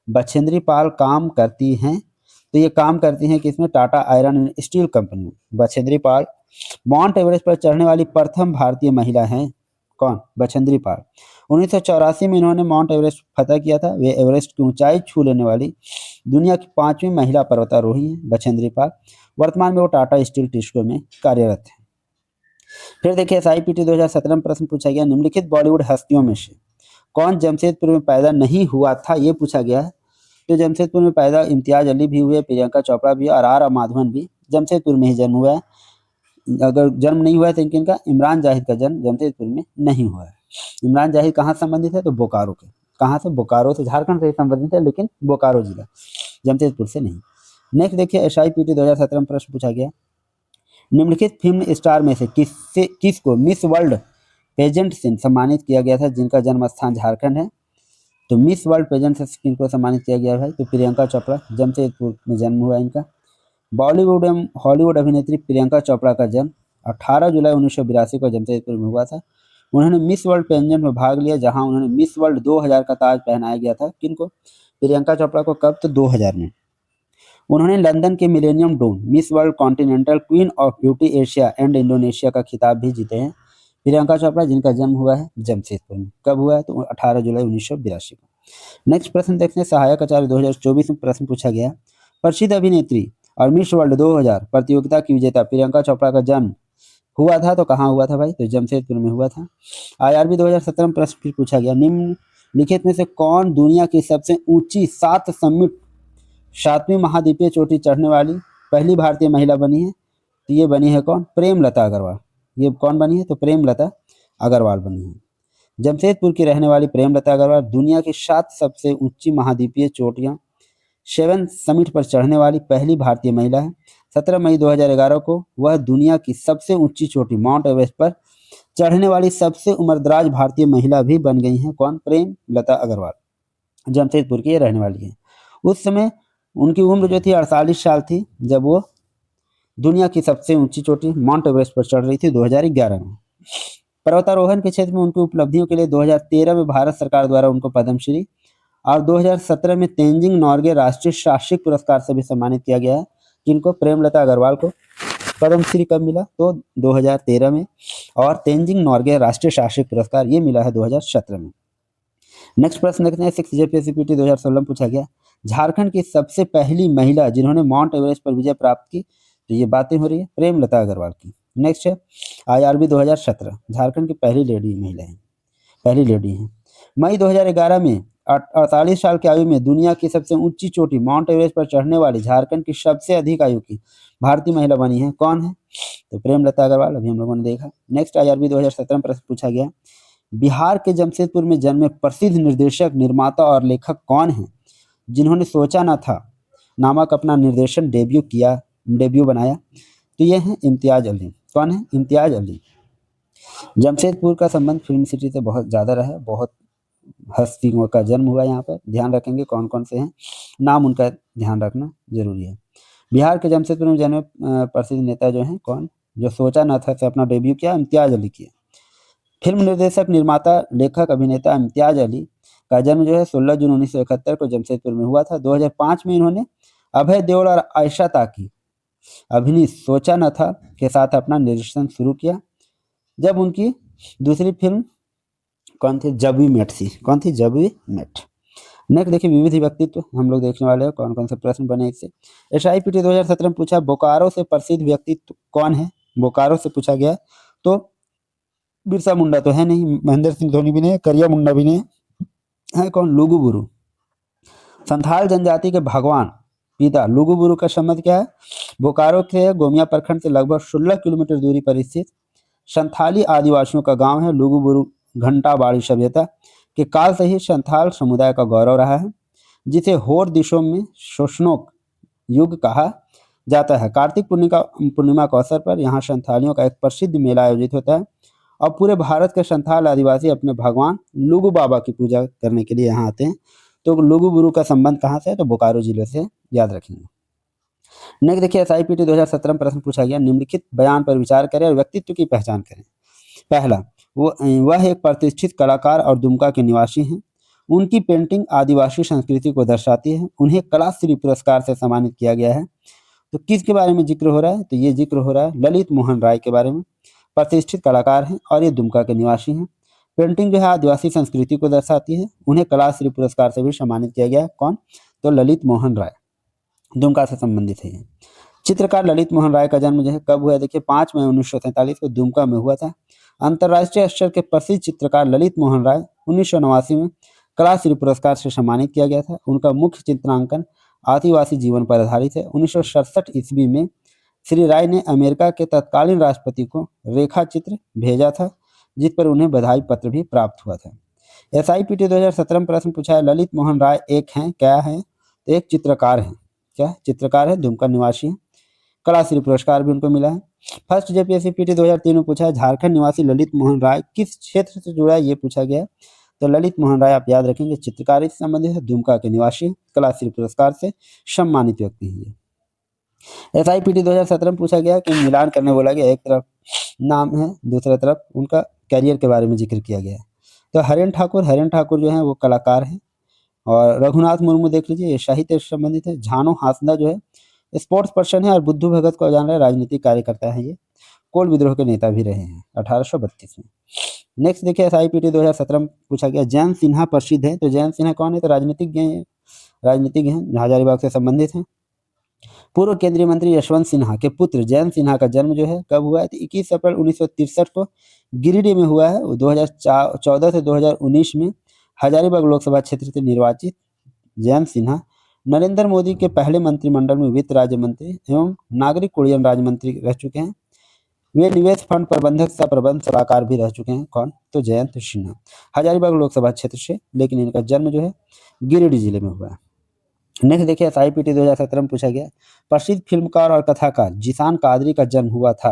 बछेंद्री पाल काम करती हैं, तो ये काम करती हैं किसमें, Tata iron and steel company में। बछेंद्री पाल माउंट एवरेस्ट पर चढ़ने वाली प्रथम भारतीय महिला हैं। कौन, बछेंद्री पाल। 1984 में इन्होंने माउंट एवरेस्ट फतह किया था। वे एवरेस्ट की ऊंचाई छू लेने वाली दुनिया की 5वीं महिला पर्वतारोही हैं, बछेंद्री पाल। वर्तमान में वो टाटा स्टील टिस्को में कार्यरत है। फिर देखिए, SIPT 2017 में प्रश्न पूछा गया। निम्नलिखित बॉलीवुड हस्तियों में से कौन जमशेदपुर में पैदा नहीं हुआ था, ये पूछा गया है। तो जमशेदपुर में पैदा इम्तियाज अली भी हुए, प्रियंका चोपड़ा भी और R माधवन भी जमशेदपुर में ही जन्म हुआ है। अगर जन्म नहीं हुआ है तो इनका इमरान जाहिद का जन्म जमशेदपुर में नहीं हुआ है। इमरान जाहिद कहाँ से संबंधित है, तो बोकारो के। कहाँ से, बोकारो से, झारखंड से संबंधित है, लेकिन बोकारो जिला, जमशेदपुर से नहीं। नेक्स्ट देखिए, SIPT 2017 में प्रश्न पूछा गया। निम्नलिखित फिल्म स्टार में से किसको मिस वर्ल्ड पेजेंट से सम्मानित किया गया था, जिनका जन्म स्थान झारखंड है, तो मिस वर्ल्ड पेजेंट से किनको सम्मानित किया गया है, तो प्रियंका चोपड़ा। जमशेदपुर में जन्म हुआ इनका। बॉलीवुड एवं हॉलीवुड अभिनेत्री प्रियंका चोपड़ा का जन्म 18 जुलाई 1982 को जमशेदपुर में हुआ था। उन्होंने मिस वर्ल्ड पेजेंट में भाग लिया, जहां उन्होंने मिस वर्ल्ड 2000 का ताज पहनाया गया था। किनको, प्रियंका चोपड़ा को। कब, तो 2000 में। उन्होंने लंदन के Millennium Dome, Miss World Continental, Queen of Beauty Asia and Indonesia का खिताब भी जीते हैं। प्रियंका चोपड़ा, जिनका जन्म हुआ है जमशेदपुर में। कब हुआ है? तो 18 जुलाई 1982 को। नेक्स्ट प्रश्न देखते हैं, सहायक आचार्य 2024 में प्रश्न पूछा गया। प्रसिद्ध अभिनेत्री और मिस वर्ल्ड 2000 प्रतियोगिता की विजेता प्रियंका चोपड़ा का जन्म हुआ था तो कहाँ हुआ था भाई? तो जमशेदपुर में हुआ था। IRB 2017 में प्रश्न फिर पूछा गया, निम्नलिखित में से कौन दुनिया की सबसे ऊंची 7 समिट 7वीं महाद्वीपीय चोटी चढ़ने वाली पहली भारतीय महिला बनी है? तो ये बनी है कौन? प्रेमलता अग्रवाल। ये कौन बनी है? तो प्रेमलता अग्रवाल बनी है। जमशेदपुर की रहने वाली प्रेमलता अग्रवाल दुनिया की 7 सबसे ऊंची महाद्वीपीय चोटियां 7 समिट पर चढ़ने वाली पहली भारतीय महिला है। 17 मई 2011 को वह दुनिया की सबसे ऊंची चोटी माउंट एवरेस्ट पर चढ़ने वाली सबसे उम्रदराज भारतीय महिला भी बन गई हैं। कौन? प्रेमलता अग्रवाल, जमशेदपुर की ये रहने वाली है। उस समय उनकी उम्र जो थी 48 साल थी जब वो दुनिया की सबसे ऊंची चोटी माउंट एवरेस्ट पर चढ़ रही थी 2011 में। पर्वतारोहण के क्षेत्र में उनकी उपलब्धियों के लिए 2013 में भारत सरकार द्वारा उनको पद्मश्री और 2017 में तेंजिंग नॉर्गे राष्ट्रीय साहसिक पुरस्कार से भी सम्मानित किया गया है। जिनको प्रेमलता अग्रवाल को पद्मश्री कब मिला? तो 2013 में, और तेंजिंग नॉर्गे राष्ट्रीय साहसिक पुरस्कार ये मिला है 2017 में। नेक्स्ट प्रश्न देखते हैं, 6 JPSC 2016 में पूछा गया, झारखंड की सबसे पहली महिला जिन्होंने माउंट एवरेस्ट पर विजय प्राप्त की, तो ये बातें हो रही है प्रेमलता अग्रवाल की। नेक्स्ट है IRB 2017, झारखंड की पहली लेडी महिला है, पहली लेडी है। मई 2011 में 48 साल की आयु में दुनिया की सबसे ऊंची चोटी माउंट एवरेस्ट पर चढ़ने वाली झारखंड की सबसे अधिक आयु की भारतीय महिला बनी है। कौन है? तो प्रेमलता अग्रवाल, अभी हम लोगों ने देखा। नेक्स्ट IRB 2017 में प्रश्न पूछा गया, बिहार के जमशेदपुर में जन्मे प्रसिद्ध निर्देशक, निर्माता और लेखक कौन हैं जिन्होंने सोचा न था नामक अपना निर्देशन डेब्यू बनाया? तो ये हैं इम्तियाज अली। कौन है? इम्तियाज अली। जमशेदपुर का संबंध फिल्म सिटी से बहुत ज़्यादा रहा है, बहुत हस्तियों का जन्म हुआ यहाँ पर। ध्यान रखेंगे कौन कौन से हैं, नाम उनका ध्यान रखना जरूरी है। बिहार के जमशेदपुर में जन्मे प्रसिद्ध नेता जो हैं, कौन? जो सोचा न था से अपना डेब्यू किया, इम्तियाज अली किया। फिल्म निर्देशक, निर्माता, लेखक, अभिनेता इम्तियाज अली का जन्म जो है 16 जून 1971 को जमशेदपुर में हुआ था। 2005 में इन्होंने अभय देओल और आयशा ताकी अभिनीत सोचा न था के साथ अपना निर्देशन शुरू किया, जब उनकी दूसरी फिल्म कौन थी? जब वी मेट थी। कौन थी? जब वी मेट। नेक्स्ट देखिए, विविध व्यक्तित्व हम लोग देखने वाले हैं, कौन कौन से प्रश्न बने इससे। SIPT 2017 में पूछा, बोकारो से प्रसिद्ध व्यक्तित्व कौन है? बोकारो से पूछा गया। तो बिरसा मुंडा तो है नहीं, महेंद्र सिंह धोनी भी नहीं, करिया मुंडा भी नहीं है। कौन? लुगुबुरु। संथाल जनजाति के भगवान पिता लुगुबुरु का संबंध क्या है? बोकारो के गोमिया प्रखंड से लगभग 16 किलोमीटर दूरी पर स्थित संथाली आदिवासियों का गांव है। लुगुबुरु घंटाबाड़ी सभ्यता के काल से ही संथाल समुदाय का गौरव रहा है, जिसे होर दिशों में शोषणोक युग कहा जाता है। कार्तिक पूर्णिमा के अवसर पर यहाँ संथालियों का एक प्रसिद्ध मेला आयोजित होता है और पूरे भारत के संथाल आदिवासी अपने भगवान लुगु बाबा की पूजा करने के लिए यहाँ आते हैं। तो लुगुबुरु का संबंध कहाँ से है? तो बोकारो जिले से, याद रखेंगे। नेक्स्ट देखिए, SIPT 2017 में प्रश्न पूछा गया, निम्नलिखित बयान पर विचार करें और व्यक्तित्व की पहचान करें। पहला, वह एक प्रतिष्ठित कलाकार और दुमका के निवासी हैं। उनकी पेंटिंग आदिवासी संस्कृति को दर्शाती है। उन्हें कलाश्री पुरस्कार से सम्मानित किया गया है। तो किसके बारे में जिक्र हो रहा है? तो ये जिक्र हो रहा है ललित मोहन राय के बारे में। प्रतिष्ठित कलाकार हैं और ये दुमका के निवासी हैं। पेंटिंग जो है आदिवासी संस्कृति को दर्शाती है। उन्हें कलाश्री पुरस्कार से भी सम्मानित किया गया है। कौन? तो ललित मोहन राय, दुमका से संबंधित है। चित्रकार ललित मोहन राय का जन्म जो है कब हुआ? देखिए 5 मई 1947 को दुमका में हुआ था। अंतर्राष्ट्रीय स्तर के प्रसिद्ध चित्रकार ललित मोहन राय 1989 में कलाश्री पुरस्कार से सम्मानित किया गया था। उनका मुख्य चित्रांकन आदिवासी जीवन पर आधारित है। 1967 ईस्वी में श्री राय ने अमेरिका के तत्कालीन राष्ट्रपति को रेखा चित्र भेजा था, जिस पर उन्हें बधाई पत्र भी प्राप्त हुआ था। SIPT 2017 में प्रश्न पूछा है, ललित मोहन राय एक हैं, क्या है? तो एक चित्रकार हैं। क्या? चित्रकार है, दुमका निवासी है। कलाश्री पुरस्कार भी उनको मिला है। फर्स्ट JPSC 2003 में पूछा है, झारखंड निवासी ललित मोहन राय किस क्षेत्र से जुड़ा है? ये पूछा गया। तो ललित मोहन राय आप याद रखेंगे चित्रकारी से संबंधित है, दुमका के निवासी, कलाश्री पुरस्कार से सम्मानित व्यक्ति हैं। SIPT 2017 में पूछा गया कि मिलान करने बोला गया, एक तरफ नाम है, दूसरा तरफ उनका कैरियर के बारे में जिक्र किया गया है। तो हरेन ठाकुर जो है वो कलाकार हैं और रघुनाथ मुर्मू देख लीजिए, ये साहित्य से संबंधित है। झानो हासदा जो है स्पोर्ट्स पर्सन है, और बुद्धू भगत को जान रहे हैं राजनीतिक कार्यकर्ता है, ये कोल विद्रोह के नेता भी रहे हैं 1832 में। नेक्स्ट देखिए SIPT 2017 में पूछा गया, जयंत सिन्हा प्रसिद्ध है। तो जयंत सिन्हा कौन है? तो राजनीतिज्ञ हैं, हजारीबाग से संबंधित हैं। पूर्व केंद्रीय मंत्री यशवंत सिन्हा के पुत्र जयंत सिन्हा का जन्म जो है कब हुआ है? तो 21 अप्रैल 1963 को गिरिडीह में हुआ है। 2014 से 2019 में हजारीबाग लोकसभा क्षेत्र से निर्वाचित जयंत सिन्हा नरेंद्र मोदी के पहले मंत्रिमंडल में वित्त राज्य मंत्री एवं नागरिक उड्डयन राज्य मंत्री रह चुके हैं। वे निवेश फंड प्रबंधक सह प्रबंध सलाहकार भी रह चुके हैं। कौन? तो जयंत सिन्हा, हजारीबाग लोकसभा क्षेत्र से, लेकिन इनका जन्म जो है गिरिडीह जिले में हुआ है। नेक्स्ट देखिए SIPT 2017 में पूछा गया, प्रसिद्ध फिल्मकार और कथाकार जीशान कादरी का जन्म हुआ था।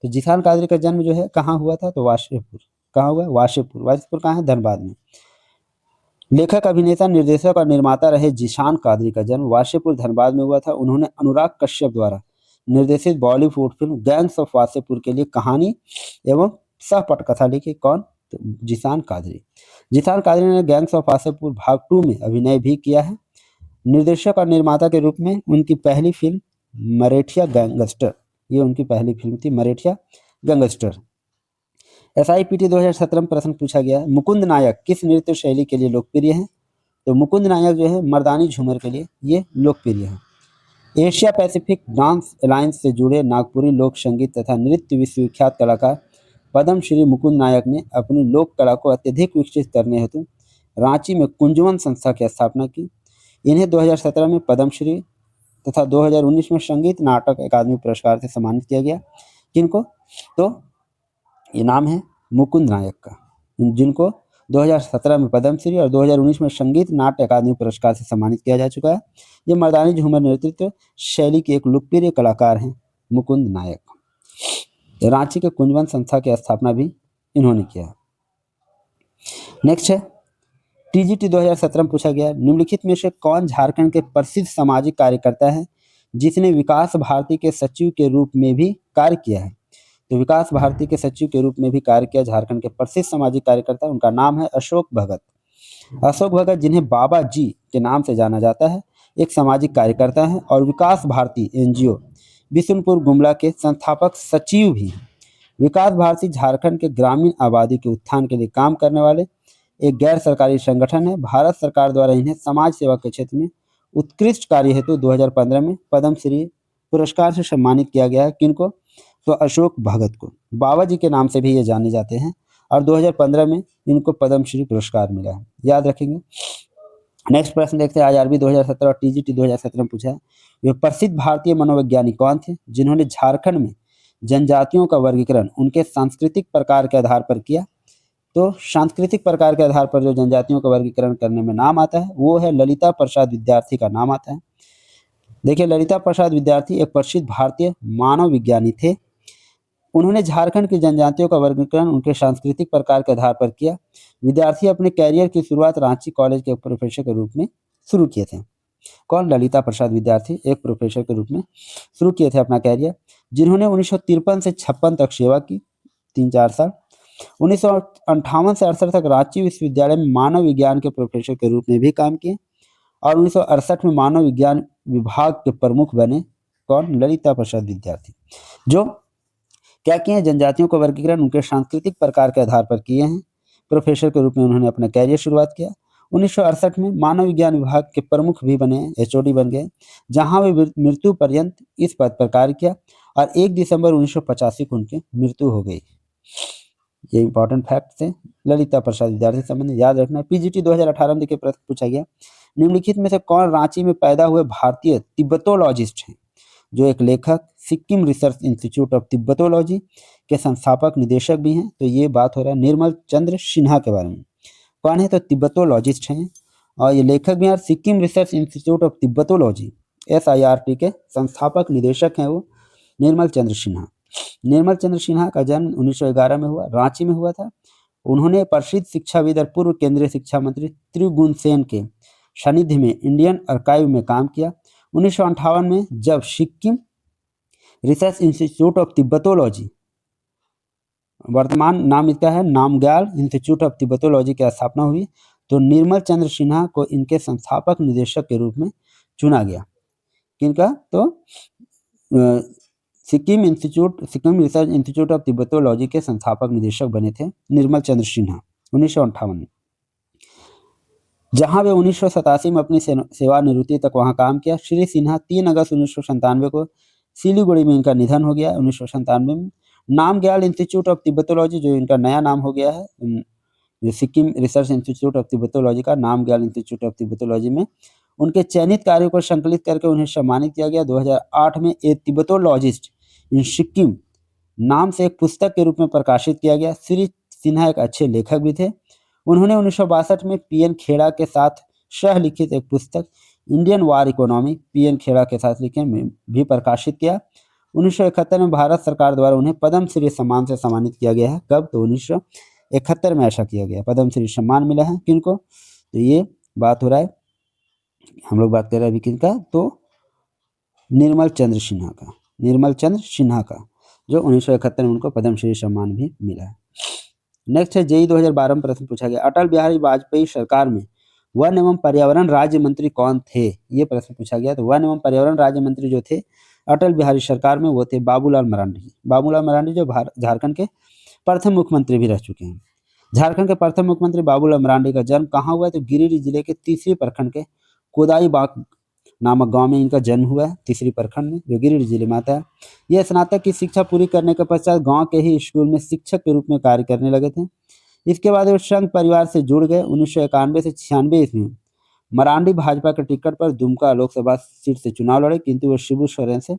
तो जीशान कादरी का जन्म जो है कहाँ हुआ था? तो वाशेपुर। कहाँ हुआ? वाशेपुर। वाशेपुर कहाँ है? धनबाद में। लेखक, अभिनेता, निर्देशक और निर्माता रहे जीशान कादरी का जन्म वाशेपुर धनबाद में हुआ था। उन्होंने अनुराग कश्यप द्वारा निर्देशित Bollywood film gangs of Wasseypur के लिए कहानी एवं सह पटकथा लिखी। कौन? तो जीशान कादरी। जीशान कादरी ने गैंग्स ऑफ वासेपुर भाग 2 में अभिनय भी किया है। निर्देशक और निर्माता के रूप में उनकी पहली फिल्म मरेठिया गैंगस्टर, ये उनकी पहली फिल्म थी, मरेठिया गैंगस्टर। SIPT 2017 में प्रश्न पूछा गया, मुकुंद नायक किस नृत्य शैली के लिए लोकप्रिय हैं? तो मुकुंद नायक जो है मर्दानी झूमर के लिए ये लोकप्रिय है। एशिया पैसिफिक डांस अलायंस से जुड़े नागपुरी लोक संगीत तथा नृत्य विश्वविख्यात कलाकार पद्म श्री मुकुंद नायक ने अपनी लोक कला को अत्यधिक विकसित करने हेतु रांची में कुंजवन संस्था की स्थापना की। इन्हें 2017 में पद्म श्री तथा 2019 में संगीत नाटक अकादमी पुरस्कार से सम्मानित किया गया। किनको? तो ये नाम है मुकुंद नायक का, जिनको 2017 में पद्म श्री और 2019 में संगीत नाट्य अकादमी पुरस्कार से सम्मानित किया जा चुका है। ये मर्दानी झूमर नृत्य शैली के एक लोकप्रिय कलाकार हैं मुकुंद नायक। रांची के कुंजवन संस्था की स्थापना भी इन्होंने किया। नेक्स्ट है TGT 2017 में पूछा गया, निम्नलिखित में से कौन झारखंड के प्रसिद्ध सामाजिक कार्यकर्ता है जिसने विकास भारती के सचिव के रूप में भी कार्य किया है? तो विकास भारती के सचिव के रूप में भी कार्य किया झारखंड के प्रसिद्ध सामाजिक कार्यकर्ता, उनका नाम है अशोक भगत। अशोक भगत, जिन्हें बाबा जी के नाम से जाना जाता है, एक सामाजिक कार्यकर्ता हैं और विकास भारती NGO बिशुनपुर गुमला के संस्थापक सचिव भी हैं। विकास भारती झारखंड के ग्रामीण आबादी के उत्थान के लिए काम करने वाले एक गैर सरकारी संगठन है। भारत सरकार द्वारा इन्हें समाज सेवा के क्षेत्र में उत्कृष्ट कार्य हेतु 2015 में पद्म श्री पुरस्कार से सम्मानित किया गया है। किनको? तो अशोक भगत को। बाबा जी के नाम से भी ये जाने जाते हैं और 2015 में इनको पद्म श्री पुरस्कार मिला है, याद रखेंगे। नेक्स्ट प्रश्न देखते हैं, IRB 2017 और TGT 2017 में पूछा है, वे प्रसिद्ध भारतीय मनोवैज्ञानिक कौन थे जिन्होंने झारखंड में जनजातियों का वर्गीकरण उनके सांस्कृतिक प्रकार के आधार पर किया? तो सांस्कृतिक प्रकार के आधार पर जो जनजातियों का वर्गीकरण करने में नाम आता है वो है ललिता प्रसाद विद्यार्थी का नाम आता है। देखिए, ललिता प्रसाद विद्यार्थी एक प्रसिद्ध भारतीय मानव विज्ञानी थे। उन्होंने झारखंड की जनजातियों का वर्गीकरण उनके सांस्कृतिक प्रकार के आधार पर किया। विद्यार्थी अपने कैरियर की शुरुआत रांची कॉलेज के प्रोफेसर के रूप में शुरू किए थे। कौन? ललिता प्रसाद विद्यार्थी एक प्रोफेसर के रूप में शुरू किए थे अपना कैरियर, जिन्होंने 1953 से 56 तक सेवा की, 3-4 साल। 1958 से 68 तक रांची विश्वविद्यालय में मानव विज्ञान के प्रोफेसर के रूप में भी काम किए और 1968 में मानव विज्ञान विभाग के प्रमुख बने। कौन? ललिता प्रसाद विद्यार्थी, जो क्या किए हैं? जनजातियों का वर्गीकरण उनके सांस्कृतिक प्रकार के आधार पर किए हैं। प्रोफेसर के रूप में उन्होंने अपना कैरियर शुरुआत किया। 1968 में मानव विज्ञान विभाग के प्रमुख भी बने, HOD बन गए, जहां वे मृत्यु पर्यंत इस पद पर कार्य किया और 1 दिसंबर 1985 को उनकी मृत्यु हो गई। ये इंपॉर्टेंट फैक्ट थे ललिता प्रसाद विद्यार्थी संबंध याद रखना। PGT 2018 में देखिए प्रश्न पूछा गया, निम्नलिखित में से कौन रांची में पैदा हुए भारतीय तिब्बतोलॉजिस्ट हैं? जो एक लेखक, सिक्किम रिसर्च इंस्टीट्यूट ऑफ तिब्बतोलॉजी के संस्थापक निदेशक भी हैं। तो ये बात हो रहा है निर्मल चंद्र सिन्हा के बारे में। कौन है? तो तिब्बतोलॉजिस्ट हैं और ये लेखक भी हैं। Sikkim research institute of Tibetology SIRT के संस्थापक निदेशक हैं वो निर्मल चंद्र सिन्हा। निर्मल चंद्र सिन्हा का जन्म 1911 में हुआ, रांची में हुआ था। उन्होंने प्रसिद्ध शिक्षाविद और पूर्व केंद्रीय शिक्षा मंत्री त्रिगुण सेन के सानिध्य में इंडियन आर्काइव में काम किया। 1958 में जब सिक्किम रिसर्च इंस्टीट्यूट ऑफ तिब्बतोलॉजी, वर्तमान नाम इसका है नामग्याल इंस्टीट्यूट ऑफ तिब्बतोलॉजी की स्थापना हुई, तो निर्मल चंद्र सिन्हा को इनके संस्थापक निदेशक के रूप में चुना गया। किनका? तो सिक्किम रिसर्च इंस्टीट्यूट ऑफ तिब्बतोलॉजी के संस्थापक निदेशक बने थे निर्मल चंद्र सिन्हा 1958 में, जहां वे 1987 में अपनी सेवानिवृत्ति तक वहां काम किया। श्री सिन्हा 3 अगस्त 1997 को सिलीगुड़ी में इनका निधन हो गया। 1997 में नामग्याल इंस्टीट्यूट ऑफ तिब्बतोलॉजी, जो इनका नया नाम हो गया है, जो सिक्किम रिसर्च इंस्टीट्यूट ऑफ तिब्बतोलॉजी का नामग्याल इंस्टीट्यूट ऑफ तिब्बतोलॉजी में उनके चयनित कार्यों को संकलित करके उन्हें सम्मानित किया गया। 2008 में ए तिब्बतोलॉजिस्ट इन सिक्किम नाम से एक पुस्तक के रूप में प्रकाशित किया गया। श्री सिन्हा एक अच्छे लेखक भी थे। उन्होंने 1962 में पीएन खेड़ा के साथ सह लिखित एक पुस्तक Indian War Economy P N Khera के साथ लिखे में भी प्रकाशित किया। 1971 में भारत सरकार द्वारा उन्हें पद्म श्री सम्मान से सम्मानित किया गया है। कब? तो 1971 में ऐसा किया गया, पद्म श्री सम्मान मिला है किनको? तो ये बात हो रहा है, हम लोग बात कर रहे हैं अभी किनका? तो निर्मल चंद्र सिन्हा का, निर्मल चंद्र सिन्हा का, जो 1971 में उनको पद्म श्री सम्मान भी मिला है। नेक्स्ट है जेईई 2012 में प्रश्न पूछा गया, अटल बिहारी वाजपेयी सरकार में वन एवं पर्यावरण राज्य मंत्री कौन थे? ये प्रश्न पूछा गया। तो वन एवं पर्यावरण राज्य मंत्री जो थे अटल बिहारी सरकार में, वो थे बाबूलाल मरांडी। बाबूलाल मरांडी जो झारखंड के प्रथम मुख्यमंत्री भी रह चुके हैं। झारखंड के प्रथम मुख्यमंत्री बाबूलाल मरांडी का जन्म कहाँ हुआ? तो गिरिडीह जिले के तीसरी प्रखंड के कोदाईबाग नामक गांव में इनका जन्म हुआ है, तीसरी प्रखंड में, जो गिरिडीह जिले में आता है। यह स्नातक की शिक्षा पूरी करने के पश्चात गांव के ही स्कूल में शिक्षक के रूप में कार्य करने लगे थे। इसके बाद वे संघ परिवार से जुड़ गए। 1991 से 96 ईस्वी में मरांडी भाजपा के टिकट पर दुमका लोकसभा सीट से चुनाव लड़े, किंतु वे शिबू सोरेन से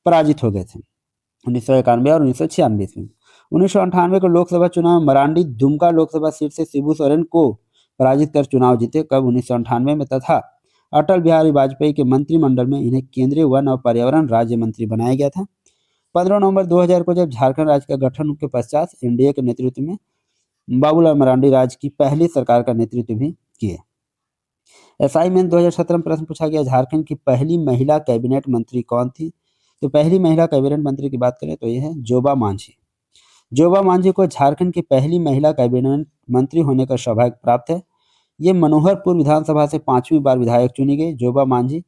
पराजित हो गए थे 1991 और 1996 ईस्वी में। 1998 के लोकसभा चुनाव में मरांडी दुमका लोकसभा सीट से शिबू सोरेन को पराजित कर चुनाव जीते। कब? 1998 में। तथा अटल बिहारी वाजपेयी के मंत्रिमंडल में इन्हें केंद्रीय वन और पर्यावरण राज्य मंत्री बनाया गया था। 15 नवंबर 2000 को जब झारखंड राज्य का गठन के पश्चात एनडीए के नेतृत्व में बाबूलाल मरांडी राज्य की पहली सरकार का नेतृत्व भी किए। असाइनमेंट 2017 में प्रश्न पूछा गया, झारखंड की पहली महिला कैबिनेट मंत्री कौन थी? तो पहली महिला कैबिनेट मंत्री की बात करें तो ये है जोबा मांझी। जोबा मांझी को झारखंड की पहली महिला कैबिनेट मंत्री होने का सौभाग्य प्राप्त है। ये मनोहरपुर विधानसभा से 5वीं बार विधायक चुनी गई। जोबा मांझी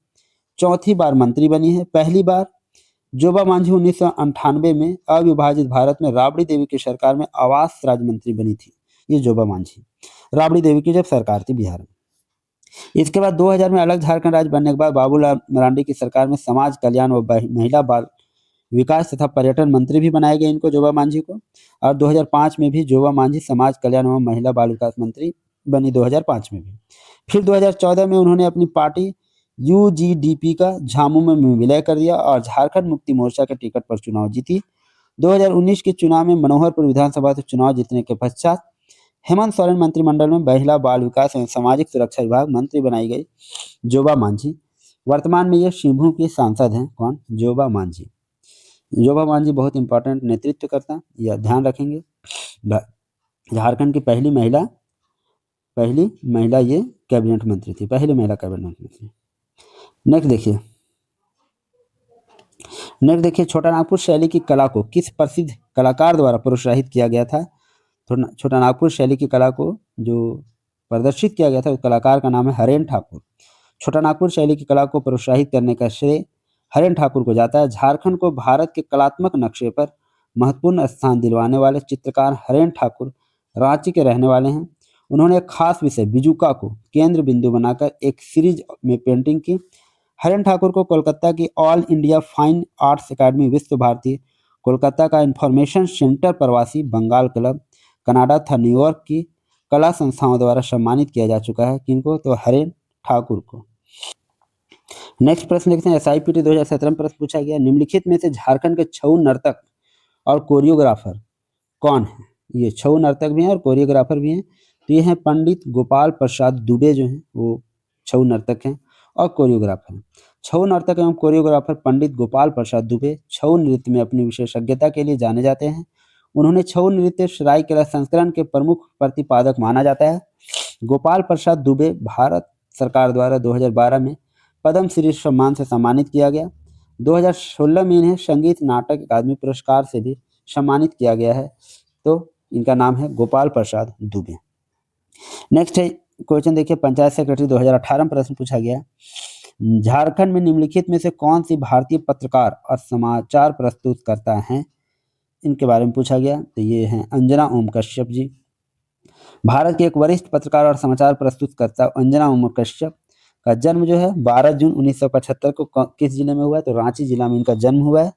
4थी बार मंत्री बनी है। पहली बार जोबा मांझी 1998 में अविभाजित भारत में राबड़ी देवी की सरकार में आवास राज्य मंत्री बनी थी। ये जोबा मांझी, राबड़ी देवी की जब सरकार थी बिहार में। इसके बाद 2000 में अलग झारखंड राज्य बनने के बाद बाबूलाल मरांडी की सरकार में समाज कल्याण व महिला बाल विकास तथा पर्यटन मंत्री भी बनाए गए इनको, जोबा मांझी को। और 2005 में भी जोबा मांझी समाज कल्याण एवं महिला बाल विकास मंत्री बनी, 2005 में भी। फिर 2014 में उन्होंने अपनी पार्टी यूजीडीपी का झामू में विलय कर दिया और झारखंड मुक्ति मोर्चा के टिकट पर चुनाव जीती। 2019 के चुनाव में मनोहरपुर विधानसभा से चुनाव जीतने के पश्चात हेमंत सोरेन मंत्रिमंडल में महिला बाल विकास एवं सामाजिक सुरक्षा विभाग मंत्री बनाई गई जोबा मांझी। वर्तमान में ये शिवभूम की सांसद हैं। कौन? जोबा मांझी। जोबा मांझी बहुत इंपॉर्टेंट नेतृत्व करता, यह ध्यान रखेंगे। झारखंड की पहली महिला ये कैबिनेट मंत्री थी, पहली महिला कैबिनेट मंत्री। नेक्स्ट देखिए छोटा नागपुर शैली की कला को किस प्रसिद्ध कलाकार द्वारा प्रोत्साहित किया गया था? छोटा नागपुर शैली की कला को जो प्रदर्शित किया गया था उस कलाकार का नाम है हरेन ठाकुर। छोटा नागपुर शैली की कला को प्रोत्साहित करने का श्रेय हरेन ठाकुर को जाता है। झारखंड को भारत के कलात्मक नक्शे पर महत्वपूर्ण स्थान दिलवाने वाले चित्रकार हरेन ठाकुर रांची के रहने वाले हैं। उन्होंने एक खास विषय बिजुका को केंद्र बिंदु बनाकर एक सीरीज में पेंटिंग की। हरेन ठाकुर को कोलकाता की ऑल इंडिया फाइन आर्ट्स अकादमी, विश्व भारती, कोलकाता का इंफॉर्मेशन सेंटर, प्रवासी बंगाल क्लब, कनाडा तथा न्यूयॉर्क की कला संस्थाओं द्वारा सम्मानित किया जा चुका है। किनको? तो हरेन ठाकुर को। नेक्स्ट प्रश्न देखते हैं, SIPT 2017 में प्रश्न पूछा गया, निम्नलिखित में से झारखंड के छऊ नर्तक और कोरियोग्राफर कौन है? ये छऊ नर्तक भी हैं और कोरियोग्राफर भी हैं। तो ये हैं पंडित गोपाल प्रसाद दुबे, जो हैं वो छऊ नर्तक हैं और कोरियोग्राफर हैं। छऊ नर्तक एवं कोरियोग्राफर पंडित गोपाल प्रसाद दुबे छऊ नृत्य में अपनी विशेषज्ञता के लिए जाने जाते हैं। उन्होंने छऊ नृत्य सरायकेला संस्करण के प्रमुख प्रतिपादक माना जाता है। गोपाल प्रसाद दुबे भारत सरकार द्वारा 2012 में पद्म श्री सम्मान से सम्मानित किया गया। 2016 में इन्हें संगीत नाटक अकादमी पुरस्कार से भी सम्मानित किया गया है। तो इनका नाम है गोपाल प्रसाद दुबे। नेक्स्ट है क्वेश्चन देखिए, पंचायत सेक्रेटरी 2018 में प्रश्न पूछा गया। झारखंड में निम्नलिखित में से कौन सी भारतीय पत्रकार और समाचार प्रस्तुतकर्ता हैं, इनके बारे में पूछा गया। तो ये हैं अंजना ओम कश्यप जी। भारत के एक वरिष्ठ पत्रकार और समाचार प्रस्तुतकर्ता अंजना ओम कश्यप का जन्म जो है 12 जून 1975 को किस जिले में हुआ है, तो रांची जिला में इनका जन्म हुआ है।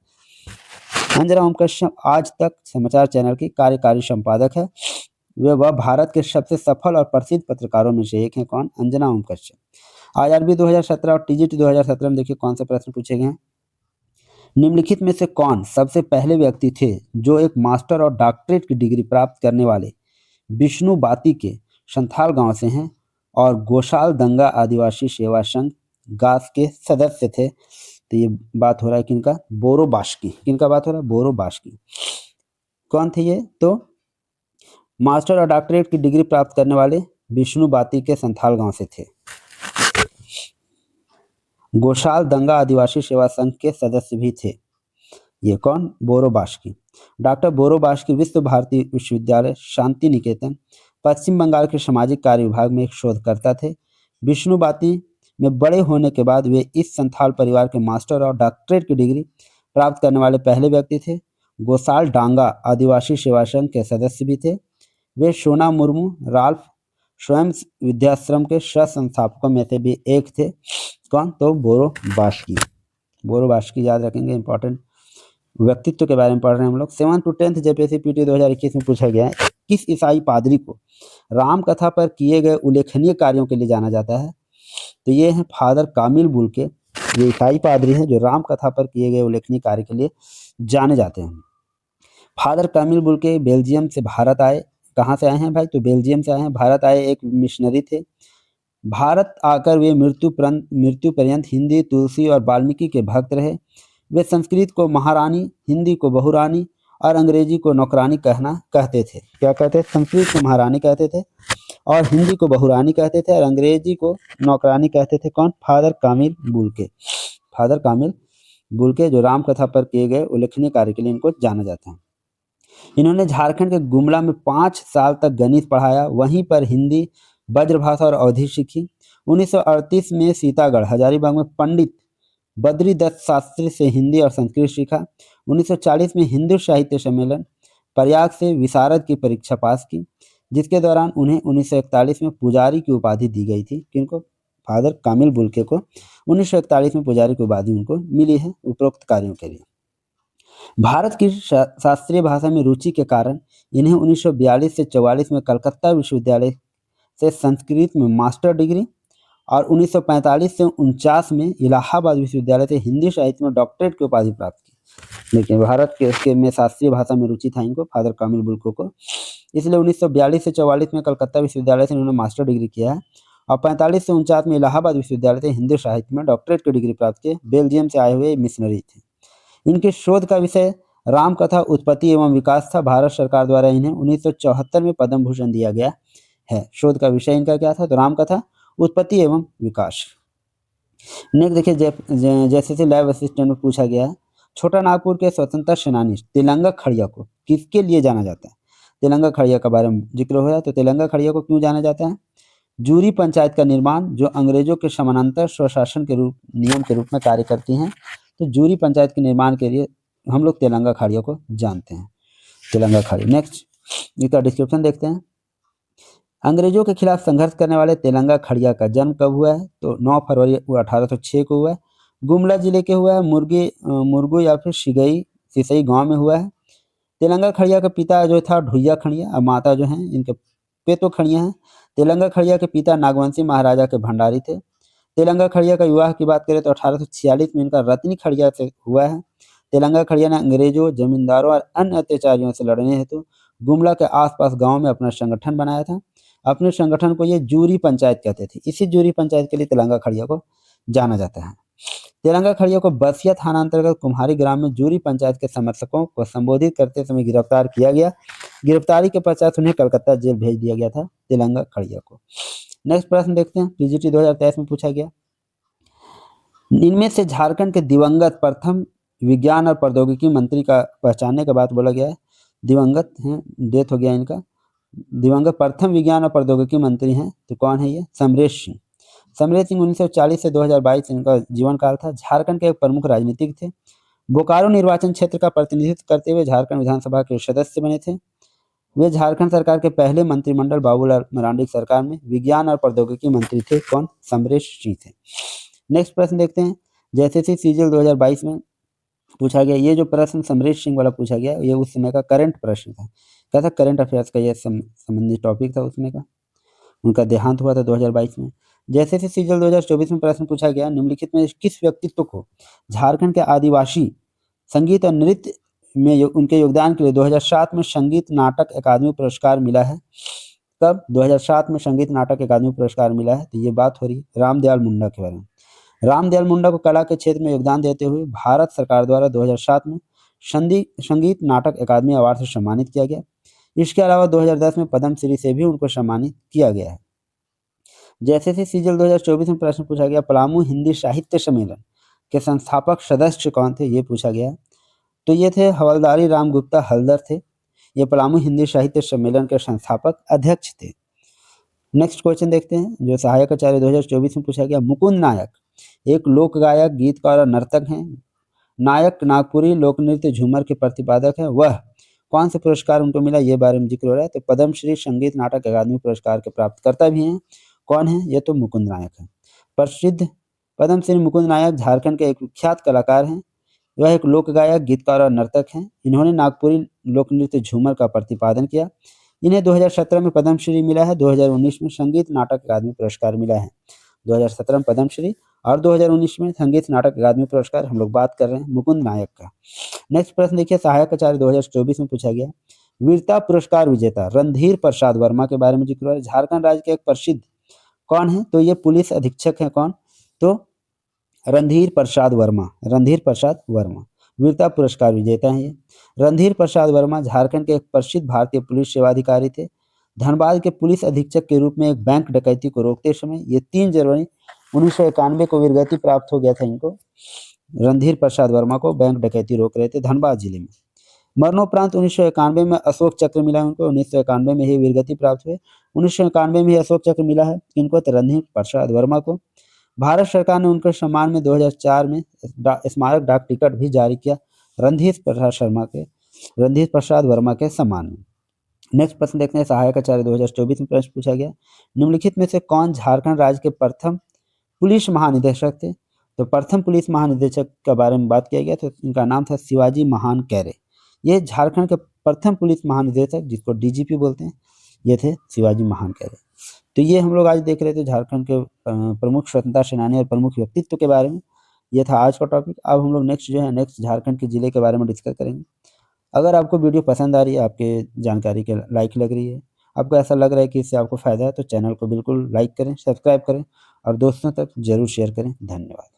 अंजना ओम कश्यप आज तक समाचार चैनल की कार्यकारी संपादक है। वह भारत के सबसे सफल और प्रसिद्ध पत्रकारों में से एक हैं। कौन? अंजना ओम कश्यप। आईआरबी 2017 और टीजीटी 2017 में देखिए कौन से प्रश्न पूछे गए हैं। निम्नलिखित में से कौन सबसे पहले व्यक्ति थे जो एक मास्टर और डॉक्टरेट की डिग्री प्राप्त करने वाले विष्णु बाती के संथाल गांव से हैं और गोशाल दंगा आदिवासी सेवा संघ गास के सदस्य थे। तो ये बात हो रहा है किनका? बोरो बास्की। किनका बात हो रहा है? बोरो बास्की। कौन थे ये? तो मास्टर और डॉक्टरेट की डिग्री प्राप्त करने वाले विष्णु बाती के संथाल गांव से थे। गोशाल दंगा आदिवासी सेवा संघ के सदस्य भी थे। ये कौन? बोरो बास्की। डॉक्टर बोरो बास्की विश्व भारती विश्वविद्यालय शांति निकेतन पश्चिम बंगाल के सामाजिक कार्य विभाग में एक शोधकर्ता थे। विष्णु बाती में बड़े होने के बाद वे इस संथाल परिवार के मास्टर और डॉक्टरेट की डिग्री प्राप्त करने वाले पहले व्यक्ति थे। गोसाल डांगा आदिवासी सेवा संघ के सदस्य भी थे। वे सोना मुर्मू राल्फ स्वयं विद्याश्रम के सह संस्थापकों में से भी एक थे। कौन? तो बोरो बास्की। बोरो बास्की याद रखेंगे, इंपॉर्टेंट व्यक्तित्व के बारे में पढ़ रहे हैं हम लोग। 7th to 10th JPSC PT 2021 में पूछा गया है, किस ईसाई पादरी को राम कथा पर किए गए उल्लेखनीय कार्यों के लिए जाना जाता है? तो ये हैं फादर कामिल बुल्के। ये ईसाई पादरी हैं जो राम कथा पर किए गए उल्लेखनीय कार्य के लिए जाने जाते हैं। फादर कामिल बुल्के बेल्जियम से भारत आए। कहाँ से आए हैं भाई? तो बेल्जियम से आए हैं। भारत आए एक मिशनरी थे। भारत आकर वे मृत्यु पर्यंत हिंदी, तुलसी और वाल्मीकि के भक्त रहे। वे संस्कृत को महारानी, हिंदी को बहुरानी और अंग्रेजी को नौकरानी कहते थे। क्या कहते थे? संस्कृत को महारानी कहते थे और हिंदी को बहुरानी कहते थे और अंग्रेजी को नौकरानी कहते थे। कौन? फादर कामिल बुल्के। फादर कामिल बुल्के जो राम कथा पर किए गए उल्लेखनीय कार्य के लिए इनको जाना जाता है। इन्होंने झारखंड के गुमला में 5 साल तक गणित पढ़ाया। वहीं पर हिंदी, ब्रजभाषा और अवधी सीखी। 1938 में सीतागढ़ हजारीबाग में पंडित बद्रीदत्त शास्त्री से हिंदी और संस्कृत सीखा। 1940 में हिंदू साहित्य सम्मेलन प्रयाग से विशारद की परीक्षा पास की, जिसके दौरान उन्हें 1941 में पुजारी की उपाधि दी गई थी। किनको? फादर कामिल बुल्के को 1941 में पुजारी की उपाधि उनको मिली है उपरोक्त कार्यों के लिए। भारत की शास्त्रीय भाषा में रुचि के कारण इन्हें 1942 से 44 में कलकत्ता विश्वविद्यालय से संस्कृत में मास्टर डिग्री और 1945 से 49 में इलाहाबाद विश्वविद्यालय से हिंदी साहित्य में डॉक्टरेट की उपाधि प्राप्त की। लेकिन भारत के में शास्त्रीय भाषा में रुचि था इनको, फादर कामिल बुल्के को, इसलिए 1942 से 44 में कलकत्ता विश्वविद्यालय से इन्होंने मास्टर डिग्री किया है और 45 से 49 में इलाहाबाद विश्वविद्यालय से हिंदी साहित्य में डॉक्टरेट की डिग्री प्राप्त की। बेल्जियम से आए हुए मिशनरी थे। इनके शोध का विषय रामकथा उत्पत्ति एवं विकास था। भारत सरकार द्वारा इन्हें 1974 में पद्म भूषण दिया गया है। शोध का विषय इनका क्या था? तो रामकथा उत्पत्ति एवं विकास। नेक्स्ट देखिए, जैसे लैब असिस्टेंट में पूछा गया है, छोटा नागपुर के स्वतंत्रता सेनानी तेलंगा खड़िया को किसके लिए जाना जाता है? तेलंगा खड़िया के बारे में जिक्र हो रहा है। तो तेलंगा खड़िया को क्यों जाना जाता है? जूरी पंचायत का निर्माण जो अंग्रेजों के समानांतर स्वशासन के नियम के रूप में कार्य करती हैं। तो जूरी पंचायत के निर्माण के लिए हम लोग तेलंगा खड़िया को जानते हैं। तेलंगा खड़िया। नेक्स्ट इसका डिस्क्रिप्शन देखते हैं। अंग्रेजों के खिलाफ संघर्ष करने वाले तेलंगा खड़िया का जन्म कब हुआ है? तो 9 फरवरी 1806 को हुआ है। गुमला जिले के हुआ है। मुरगू या फिर सिसई गांव में हुआ है। तेलंगा खड़िया का पिता जो था ढुइया खड़िया और माता जो हैं इनके पेतो खड़िया हैं। तेलंगा खड़िया के पिता नागवंशी महाराजा के भंडारी थे। तेलंगा खड़िया का विवाह की बात करें तो 1846 में इनका रत्नी खड़िया से हुआ है। तेलंगा खड़िया ने अंग्रेजों, जमींदारों और अन्य अत्याचारियों से लड़ने हेतु गुमला के आसपास गांव में अपना संगठन बनाया था। अपने संगठन को ये जूरी पंचायत कहते थे। इसी जूरी पंचायत के लिए तेलंगा खड़िया को जाना जाता है। तेलंगा खड़िया को बसिया थाना अंतर्गत कुम्हारी ग्राम में जूरी पंचायत के समर्थकों को संबोधित करते समय गिरफ्तार किया गया। गिरफ्तारी के पश्चात उन्हें कलकत्ता जेल भेज दिया गया था तेलंगा खड़िया को। नेक्स्ट प्रश्न देखते हैं, पीजीटी 2023 में पूछा गया, इनमें से झारखंड के दिवंगत प्रथम विज्ञान और प्रौद्योगिकी मंत्री का पहचानने के बाद बोला गया है, दिवंगत हैं, डेथ हो गया इनका, दिवंगत प्रथम विज्ञान और प्रौद्योगिकी मंत्री हैं तो कौन है ये? समरेश सिंह। समरेश सिंह 1940 से 2022 इनका जीवन काल था। झारखंड के एक प्रमुख राजनीतिक थे। बोकारो निर्वाचन क्षेत्र का प्रतिनिधित्व करते हुए झारखंड विधानसभा के सदस्य बने थे। वे झारखंड सरकार के पहले मंत्रिमंडल बाबूलाल मरांडी की सरकार में विज्ञान और प्रौद्योगिकी मंत्री थे। कौन? समरेश सिंह थे। नेक्स्ट प्रश्न देखते हैं। जैसे सीजीएल 2022 में पूछा गया, ये जो प्रश्न समरेश सिंह वाला पूछा गया ये उस समय का करंट प्रश्न था। क्या था? करंट अफेयर्स का ये संबंधित टॉपिक था उसमें का। उनका देहांत हुआ था 2022 में। जैसे सीजीएल 2024 में प्रश्न पूछा गया, निम्नलिखित में किस व्यक्तित्व को झारखंड के आदिवासी संगीत और नृत्य में उनके योगदान के लिए 2007 में संगीत नाटक अकादमी पुरस्कार मिला है? कब? 2007 में संगीत नाटक अकादमी पुरस्कार मिला है। तो ये बात हो रही रामदयाल मुंडा के बारे में। रामदयाल मुंडा को कला के क्षेत्र में योगदान देते हुए भारत सरकार द्वारा 2007 में संगीत नाटक अकादमी अवार्ड से सम्मानित किया गया। इसके अलावा 2010 में पद्मश्री से भी उनको सम्मानित किया गया है। जैसे सीजीएल 2024 में प्रश्न पूछा गया, पलामू हिंदी साहित्य सम्मेलन के संस्थापक सदस्य कौन थे? ये पूछा गया। तो ये थे हवलदारी राम गुप्ता हल्दर थे। ये पलामू हिंदी साहित्य सम्मेलन के संस्थापक अध्यक्ष थे। नेक्स्ट क्वेश्चन देखते हैं जो सहायक आचार्य 2024 में पूछा गया, मुकुंद नायक एक लोक गायक, गीतकार और नर्तक हैं। नायक नागपुरी लोक नृत्य झूमर के प्रतिपादक है। वह कौन से पुरस्कार उनको मिला? ये बारे में जिक्र हो रहा है। तो पद्मश्री संगीत नाटक अकादमी पुरस्कार के प्राप्तकर्ता भी हैं। कौन है? ये तो मुकुंद नायक है। प्रसिद्ध पद्मश्री मुकुंद नायक झारखंड के एक विख्यात कलाकार हैं। वह एक लोक गायक, गीतकार और नर्तक हैं। इन्होंने नागपुरी लोक नृत्य झूमर का प्रतिपादन किया। इन्हें 2017 में पद्मश्री मिला है। 2019 में संगीत नाटक अकादमी पुरस्कार मिला है। 2017 में पद्मश्री और 2019 में संगीत नाटक अकादमी पुरस्कार। हम लोग बात कर रहे हैं मुकुंद नायक का। नेक्स्ट प्रश्न देखिए, सहायक आचार्य 2024 में पूछा गया, वीरता पुरस्कार विजेता रणधीर प्रसाद वर्मा के बारे में जिक्र हुआ है। झारखंड राज्य के एक प्रसिद्ध कौन है? तो ये पुलिस अधीक्षक है। कौन? तो रणधीर प्रसाद वर्मा। रणधीर प्रसाद वर्मा वीरता पुरस्कार विजेता हैं। ये रणधीर प्रसाद वर्मा झारखंड के एक प्रसिद्ध भारतीय पुलिस सेवा अधिकारी थे। धनबाद के पुलिस अधीक्षक के रूप में एक बैंक डकैती को रोकते समय ये 3 जनवरी 1991 को वीरगति प्राप्त हो गया था इनको। रणधीर प्रसाद वर्मा को बैंक डकैती रोक रहे थे धनबाद जिले में। मरणोपरांत 1991 में अशोक चक्र मिला उनको। 1991 में ही वीरगति प्राप्त हुए। 1991 में ही अशोक चक्र मिला है इनको, तो रणधीर प्रसाद वर्मा को। भारत सरकार ने उनके सम्मान में 2004 में स्मारक डाक टिकट भी जारी किया रणधीर प्रसाद वर्मा के सम्मान में। नेक्स्ट प्रश्न देखते हैं, सहायक आचार्य 2024 में प्रश्न पूछा गया, निम्नलिखित में से कौन झारखंड राज्य के प्रथम पुलिस महानिदेशक थे? तो प्रथम पुलिस महानिदेशक के बारे में बात किया गया तो इनका नाम था शिवाजी महान कैरे। ये झारखंड के प्रथम पुलिस महानिदेशक, जिसको डीजीपी बोलते हैं, ये थे शिवाजी महान कैरे। तो ये हम लोग आज देख रहे थे झारखंड के प्रमुख स्वतंत्रता सेनानी और प्रमुख व्यक्तित्व के बारे में। ये था आज का टॉपिक। अब हम लोग नेक्स्ट झारखंड के जिले के बारे में डिस्कस करेंगे। अगर आपको वीडियो पसंद आ रही है, आपके जानकारी के लायक लग रही है, आपको ऐसा लग रहा है कि इससे आपको फ़ायदा है, तो चैनल को बिल्कुल लाइक करें, सब्सक्राइब करें और दोस्तों तक ज़रूर शेयर करें। धन्यवाद।